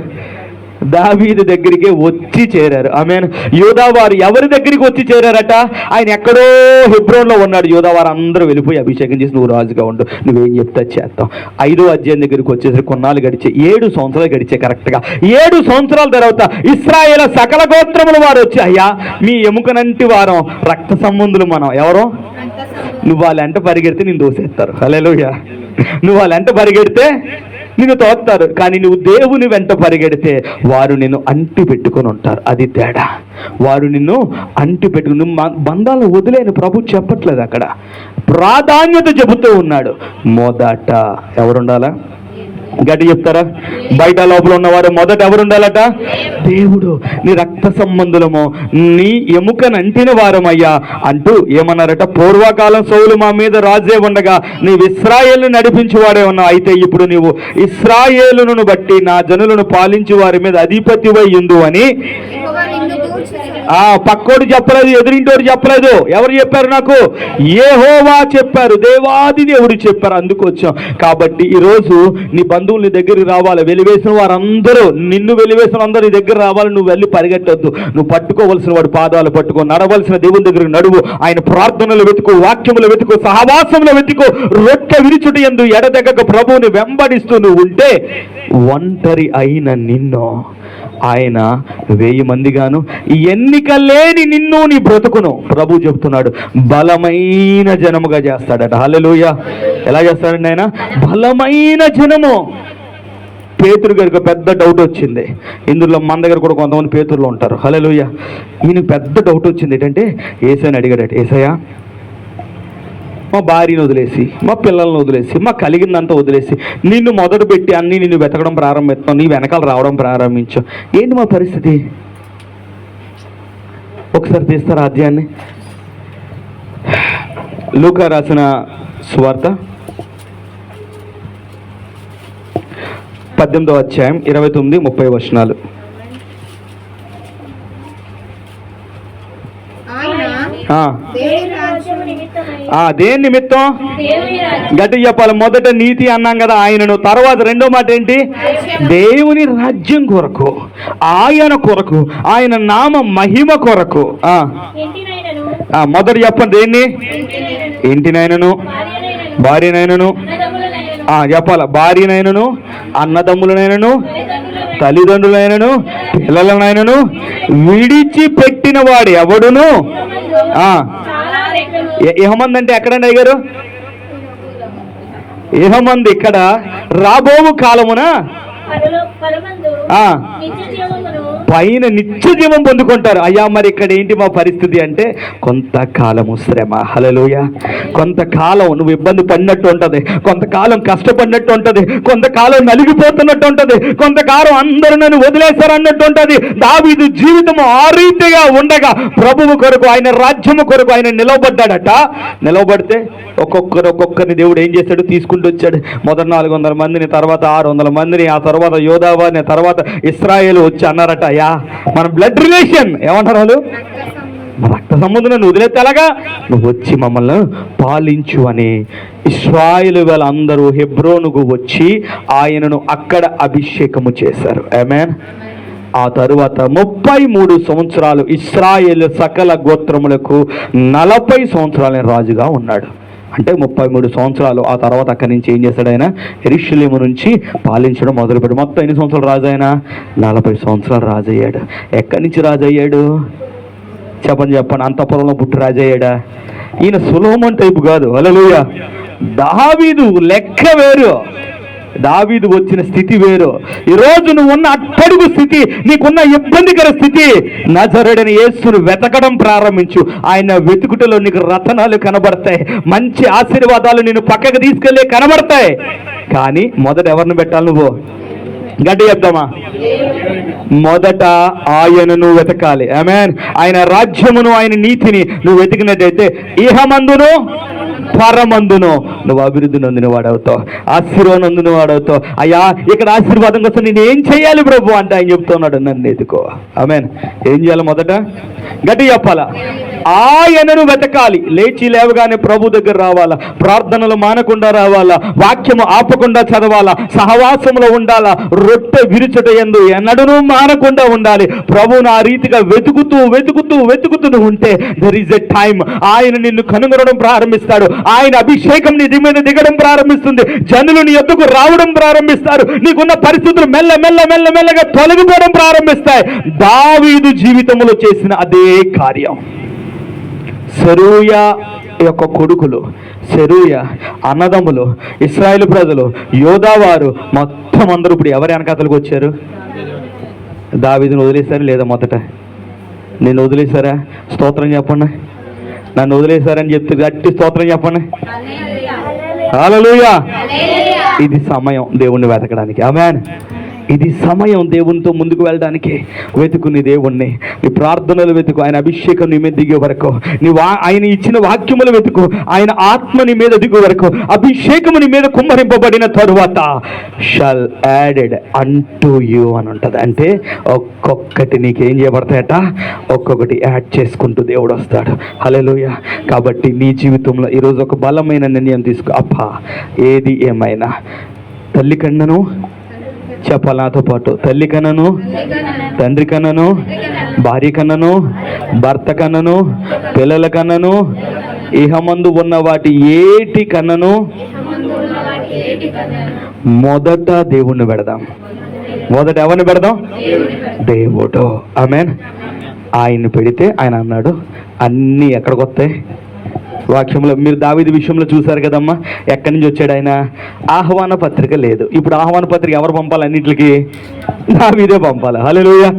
దావీదు దగ్గరికే వచ్చి చేరారు. ఆమేన్. యూదా వారు ఎవరి దగ్గరికి వచ్చి చేరారట? ఆయన ఎక్కడో హెబ్రోన్లో ఉన్నాడు. యూదా వారు అందరూ వెళ్ళిపోయి అభిషేకం చేసి నువ్వు రాజుగా ఉండు, నువ్వేం చెప్తా చేస్తాం. 5వ అధ్యాయం దగ్గరికి వచ్చేసరికి కొన్నాళ్ళు గడిచే, 7 సంవత్సరాలు గడిచే. కరెక్ట్గా 7 సంవత్సరాల తర్వాత ఇశ్రాయేలు సకల గోత్రముల వారు వచ్చి, అయ్యా మీ ఎముకనంటి వారం రక్త సంబంధులు మనం. ఎవరో? నువ్వు వాళ్ళ ఎంట పరిగెడితే నేను దోసేస్తారు. హల్లెలూయా. నువ్వు వాళ్ళ ఎంట పరిగెడితే నిన్ను తోస్తారు, కానీ నువ్వు దేవుని వెంట పరిగెడితే వారు నిన్ను అంటి పెట్టుకొని ఉంటారు. అది తేడా. వారు నిన్ను అంటి పెట్టుకుని బంధాలను వదిలేని ప్రభు చెప్పట్లేదు, అక్కడ ప్రాధాన్యత చెబుతూ ఉన్నాడు. మొదట ఎవరుండాలా? గట్టి చెప్తారా? బయట లోపల ఉన్నవారు మొదట ఎవరుండాలట? దేవుడు. నీ రక్త సంబంధులము, నీ ఎముకనంటిన వారమయ్యా అంటూ ఏమన్నారట? పూర్వకాలం సౌలు మా మీద రాజే ఉండగా నీవు ఇశ్రాయేలును నడిపించేవాడే ఉన్నావు. అయితే ఇప్పుడు నీవు ఇశ్రాయేలును బట్టి నా జనులను పాలించి వారి మీద అధిపతివై ఉండు అని పక్కోడు చెప్పలేదు, ఎదురింటోడు చెప్పలేదు. ఎవరు చెప్పారు? నాకు యెహోవా చెప్పారు, దేవాది దేవుడు చెప్పారు. అందుకు వచ్చాం. కాబట్టి ఈరోజు నీ బంధువులు నీ దగ్గరికి రావాలి. వెలివేసిన వారందరూ, నిన్ను వెలివేసిన అందరూ నీ దగ్గర రావాలి. నువ్వు వెళ్ళి పరిగెట్టొద్దు. నువ్వు పట్టుకోవలసిన వాడు పాదాలు పట్టుకో, నడవలసిన దేవుని దగ్గరికి నడువు. ఆయన ప్రార్థనలు వెతుకు, వాక్యములు వెతుకు, సహవాసములు వెతుకు. రొట్టె విరుచుట యందు ఎడతెగక ప్రభువుని వెంబడిస్తూ నువ్వు ఉంటే ఒంటరి అయిన నిన్ను ఆయన 1000 మందిగాను, ఎన్నిక లేని నిన్ను నీ బ్రతుకును ప్రభు చెప్తున్నాడు బలమైన జనముగా చేస్తాడట. హల్లెలూయా. ఎలా చేస్తాడండి ఆయన? బలమైన జనము. పేతురు గారికి పెద్ద డౌట్ వచ్చింది. ఇందులో మన దగ్గర కూడా కొంతమంది పేతురులు ఉంటారు. హల్లెలూయా. ఈయనకు పెద్ద డౌట్ వచ్చింది. ఏంటంటే ఏసయ్యని అడిగాడట, ఏసయ్యా మా భార్యను వదిలేసి, మా పిల్లలను వదిలేసి, మా కలిగిందంతా వదిలేసి నిన్ను మొదలు పెట్టి అన్నీ నిన్ను వెతకడం ప్రారంభిస్తాం, నీ వెనకాల రావడం ప్రారంభించాం. ఏంటి మా పరిస్థితి? ఒకసారి తీస్తారా అధ్యాయాన్ని? లూకా రాసిన సువార్త 18వ అధ్యాయం 29-30 వచనాలు. దేని నిమిత్తం? గట్టి చెప్పాలి. మొదట నీతి అన్నాం కదా ఆయనను, తర్వాత రెండో మాట ఏంటి? దేవుని రాజ్యం కొరకు, ఆయన కొరకు, ఆయన నామ మహిమ కొరకు. మొదట చెప్పండి దేన్ని? ఇంటినైనను, భార్యనైనను, చెప్పాల భార్యనైనను, అన్నదమ్ములనైనను, తల్లిదండ్రులైనను పిల్లలనైనను విడిచిపెట్టిన వాడు ఎవడును చాలా రెక్కలు ఇహమంది అంటే ఎక్కడండి అయ్యారు? ఇహమంది ఇక్కడ రాబోవు కాలమున పరమందు ఆ నిత్య జీవమును పైన నిత్య జీవం పొందుకుంటారు. అయ్యా మరి ఇక్కడ ఏంటి మా పరిస్థితి అంటే కొంతకాలము శ్రమ. హల్లెలూయా. కొంతకాలం నువ్వు ఇబ్బంది పడినట్టు ఉంటుంది, కొంతకాలం కష్టపడినట్టు ఉంటుంది, కొంతకాలం నలిగిపోతున్నట్టు ఉంటుంది, కొంతకాలం అందరూ నన్ను వదిలేశారు అన్నట్టు ఉంటుంది. దావీదు జీవితం ఆ రీతిగా ఉండగా ప్రభువు కొరకు, ఆయన రాజ్యము కొరకు ఆయన నిలవబడ్డాడట. నిలవబడితే ఒక్కొక్కరిని దేవుడు ఏం చేశాడు? తీసుకుంటూ వచ్చాడు. మొదటి 400 మందిని, తర్వాత 600 మందిని, ఆ తర్వాత యోధావాని, తర్వాత ఇశ్రాయేలు వచ్చి అన్నారట, అయ్యా మన బ్లడ్ రిలేషన్ ఏమంటారు వాళ్ళు? రక్త సంబంధం నువ్వు వదిలేస్తే ఎలాగా? నువ్వు వచ్చి మమ్మల్ని పాలించు అని ఇశ్రాయేలు వాళ్ళందరూ హెబ్రోనుకు వచ్చి ఆయనను అక్కడ అభిషేకము చేశారు. ఆమేన్. ఆ తరువాత 33 సంవత్సరాలు ఇశ్రాయేలు సకల గోత్రములకు 40 సంవత్సరాల రాజుగా ఉన్నాడు. అంటే 33 సంవత్సరాలు. ఆ తర్వాత అక్కడి నుంచి ఏం చేశాడు? ఆయన యెరూషలేము నుంచి పాలించడం మొదలుపెట్టాడు. మొత్తం ఎన్ని సంవత్సరాలు రాజు? ఆయన 40 సంవత్సరాలు రాజు అయ్యాడు. ఎక్కడి నుంచి రాజు అయ్యాడు? చెప్పండి. అంతఃపురంలో పుట్టి రాజు అయ్యాడా? ఈయన సొలొమోను టైపు కాదు. హల్లెలూయా. దావీదు లెక్క వేరు, దావీదు వచ్చిన స్థితి వేరు. ఈరోజు నువ్వు ఉన్న అట్టడుగు స్థితి, నీకున్న ఇబ్బందికర స్థితి, నజరేయుడైన యేసును వెతకడం ప్రారంభించు. ఆయన వెతుకుటలో నీకు రతనాలు కనబడతాయి, మంచి ఆశీర్వాదాలు నిన్ను పక్కకు తీసుకెళ్ళి కనబడతాయి. కానీ మొదట ఎవరిని పెట్టాలి? నువ్వు గట్టి చెప్తామా? మొదట ఆయనను వెతకాలి. ఆమేన్. ఆయన రాజ్యమును, ఆయన నీతిని నువ్వు వెతికినట్టయితే ఇహమందును పరమందును నువ్వు అభివృద్ధి నొందిన వాడవుతావు, ఆశీర్వాదం నొందిన వాడవుతావు. అయ్యా ఇక్కడ ఆశీర్వాదం కోసం నేను ఏం చేయాలి ప్రభు అంటే ఆయన చెప్తున్నాడు, నన్ను ఎదుకో. ఆమేన్. ఏం చేయాలి? మొదట గట్టి చెప్పాలా? ఆయనను వెతకాలి. లేచి లేవగానే ప్రభు దగ్గర రావాలా, ప్రార్థనలు మానకుండా రావాలా, వాక్యము ఆపకుండా చదవాలా, సహవాసంలో ఉండాలా, రొట్టె విరుచుట యందు ఎన్నడూ మానకుండా ఉండాలి. ప్రభువును ఆ రీతిగా వెతుకుతూ వెతుకుతూ వెతుకుతూ ఉంటే దెర్ ఈజ్ ఎ టైమ్ ఆయన నిన్ను కనుగొనడం ప్రారంభిస్తాడు. ఆయన అభిషేకం నీ మీద దిగడం ప్రారంభిస్తుంది. జనులు నీ యొద్దకు రావడం ప్రారంభిస్తారు. నీకున్న పరిస్థితులు మెల్లగా తొలగిపోవడం ప్రారంభిస్తాయి. దావీదు జీవితంలో చేసిన అదే కార్యం. సెరూయా యొక్క కొడుకులు, సెరూయా అన్నదమ్ములు, ఇశ్రాయేలు ప్రజలు, యోధావారు మొత్తం అందరూ ఇప్పుడు ఎవరి వెనకాతలకు వచ్చారు? దావీదును వదిలేశారు లేదా? మొదట నేను వదిలేశారా? స్తోత్రం చెప్పండి. నన్ను వదిలేశారని చెప్తే గట్టి స్తోత్రం చెప్పండి. హల్లెలూయా. ఇది సమయం దేవుణ్ణి వెతకడానికి. ఆమేన్. ఇది సమయం దేవునితో ముందుకు వెళ్ళడానికి. వెతుకు నీ దేవుణ్ణి, నీ ప్రార్థనలు వెతుకు, ఆయన అభిషేకం నీ మీద దిగే వరకు, ఆయన ఇచ్చిన వాక్యములు వెతుకు, ఆయన ఆత్మ నీ మీద దిగే వరకు, అభిషేకము నీ మీద కుమ్మరింపబడిన తరువాత షల్ యాడెడ్ అంటూ యూ అని ఉంటుంది. అంటే ఒక్కొక్కటి నీకేం చేయబడతాయట? ఒక్కొక్కటి యాడ్ చేసుకుంటూ దేవుడు వస్తాడు. హల్లెలూయా. కాబట్టి నీ జీవితంలో ఈరోజు ఒక బలమైన నిర్ణయం తీసుకో. అబ్బా ఏది ఏమైనా తల్లి కన్నను చెప్పాలి నాతో పాటు, తల్లి కన్నను, తండ్రి కన్నను, భార్య కన్నను, భర్త కన్నను, పిల్లల కన్నను, ఇహమందు ఉన్న వాటి ఏటి కన్నను మొదట దేవుణ్ణి పెడదాం. మొదట ఎవరిని పెడదాం? దేవుడు. ఆమేన్. ఆయన్ని పెడితే ఆయన అన్నాడు అన్నీ ఎక్కడికి వస్తాయి? వాక్యంలో మీరు దావీదు విషయంలో చూశారు కదమ్మా, ఎక్కడి నుంచి వచ్చాడు ఆయన? ఆహ్వాన పత్రిక లేదు. ఇప్పుడు ఆహ్వాన పత్రిక ఎవరు పంపాలి? అన్నింటికి దావీదే పంపాలి. హల్లెలూయా.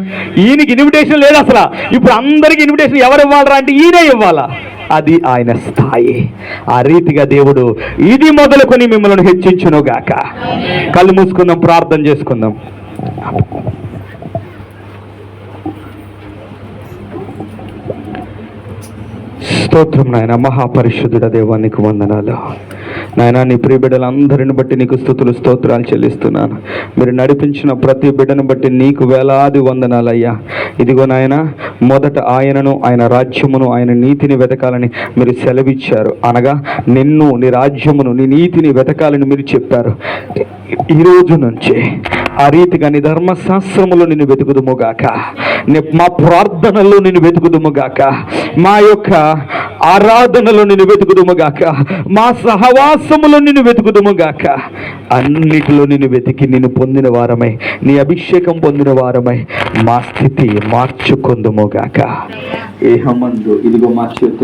ఈయనకి ఇన్విటేషన్ లేదు అసలు. ఇప్పుడు అందరికి ఇన్విటేషన్ ఎవరు ఇవ్వాలరా అంటే ఈయనే ఇవ్వాలా. అది ఆయన స్థాయి. ఆ రీతిగా దేవుడు ఇది మొదలుకొని మిమ్మల్ని హెచ్చించునుగాక. కళ్ళు మూసుకుందాం, ప్రార్థన చేసుకుందాం. స్తోత్రం నాయన. మహాపరిశుద్ధుడ దేవా నీకు వందనాలు నాయన. నీ ప్రియ బిడ్డలందరిని బట్టి నీకు స్తుతులు స్తోత్రాలు చెల్లిస్తున్నాను. మీరు నడిపించిన ప్రతి బిడ్డను బట్టి నీకు వేలాది వందనాలయ్యా. ఇదిగో నాయన, మొదట ఆయనను, ఆయన రాజ్యమును, ఆయన నీతిని వెతకాలని మీరు సెలవిచ్చారు. అనగా నిన్ను, నీ రాజ్యమును, నీ నీతిని వెతకాలని మీరు చెప్పారు. ఈ రోజు నుంచి ఆ రీతిగా నీ ధర్మశాస్త్రములో నిన్ను వెతుకుదుముగాక, మా ప్రార్థనల్లో నిన్ను వెతుకుదుముగాక, మా యొక్క ఆరాధనలో నిన్ను వెతుకుదుము గాక, మా సహవాసములో నిన్ను వెతుకుదుము గాక. అన్నిటిలో నిన్ను వెతికి నిన్ను పొందిన వారమై, నీ అభిషేకం పొందిన వారమై మా స్థితి మార్చుకుందుము గాక. ఏహమందు ఇదిగో మా చేతులు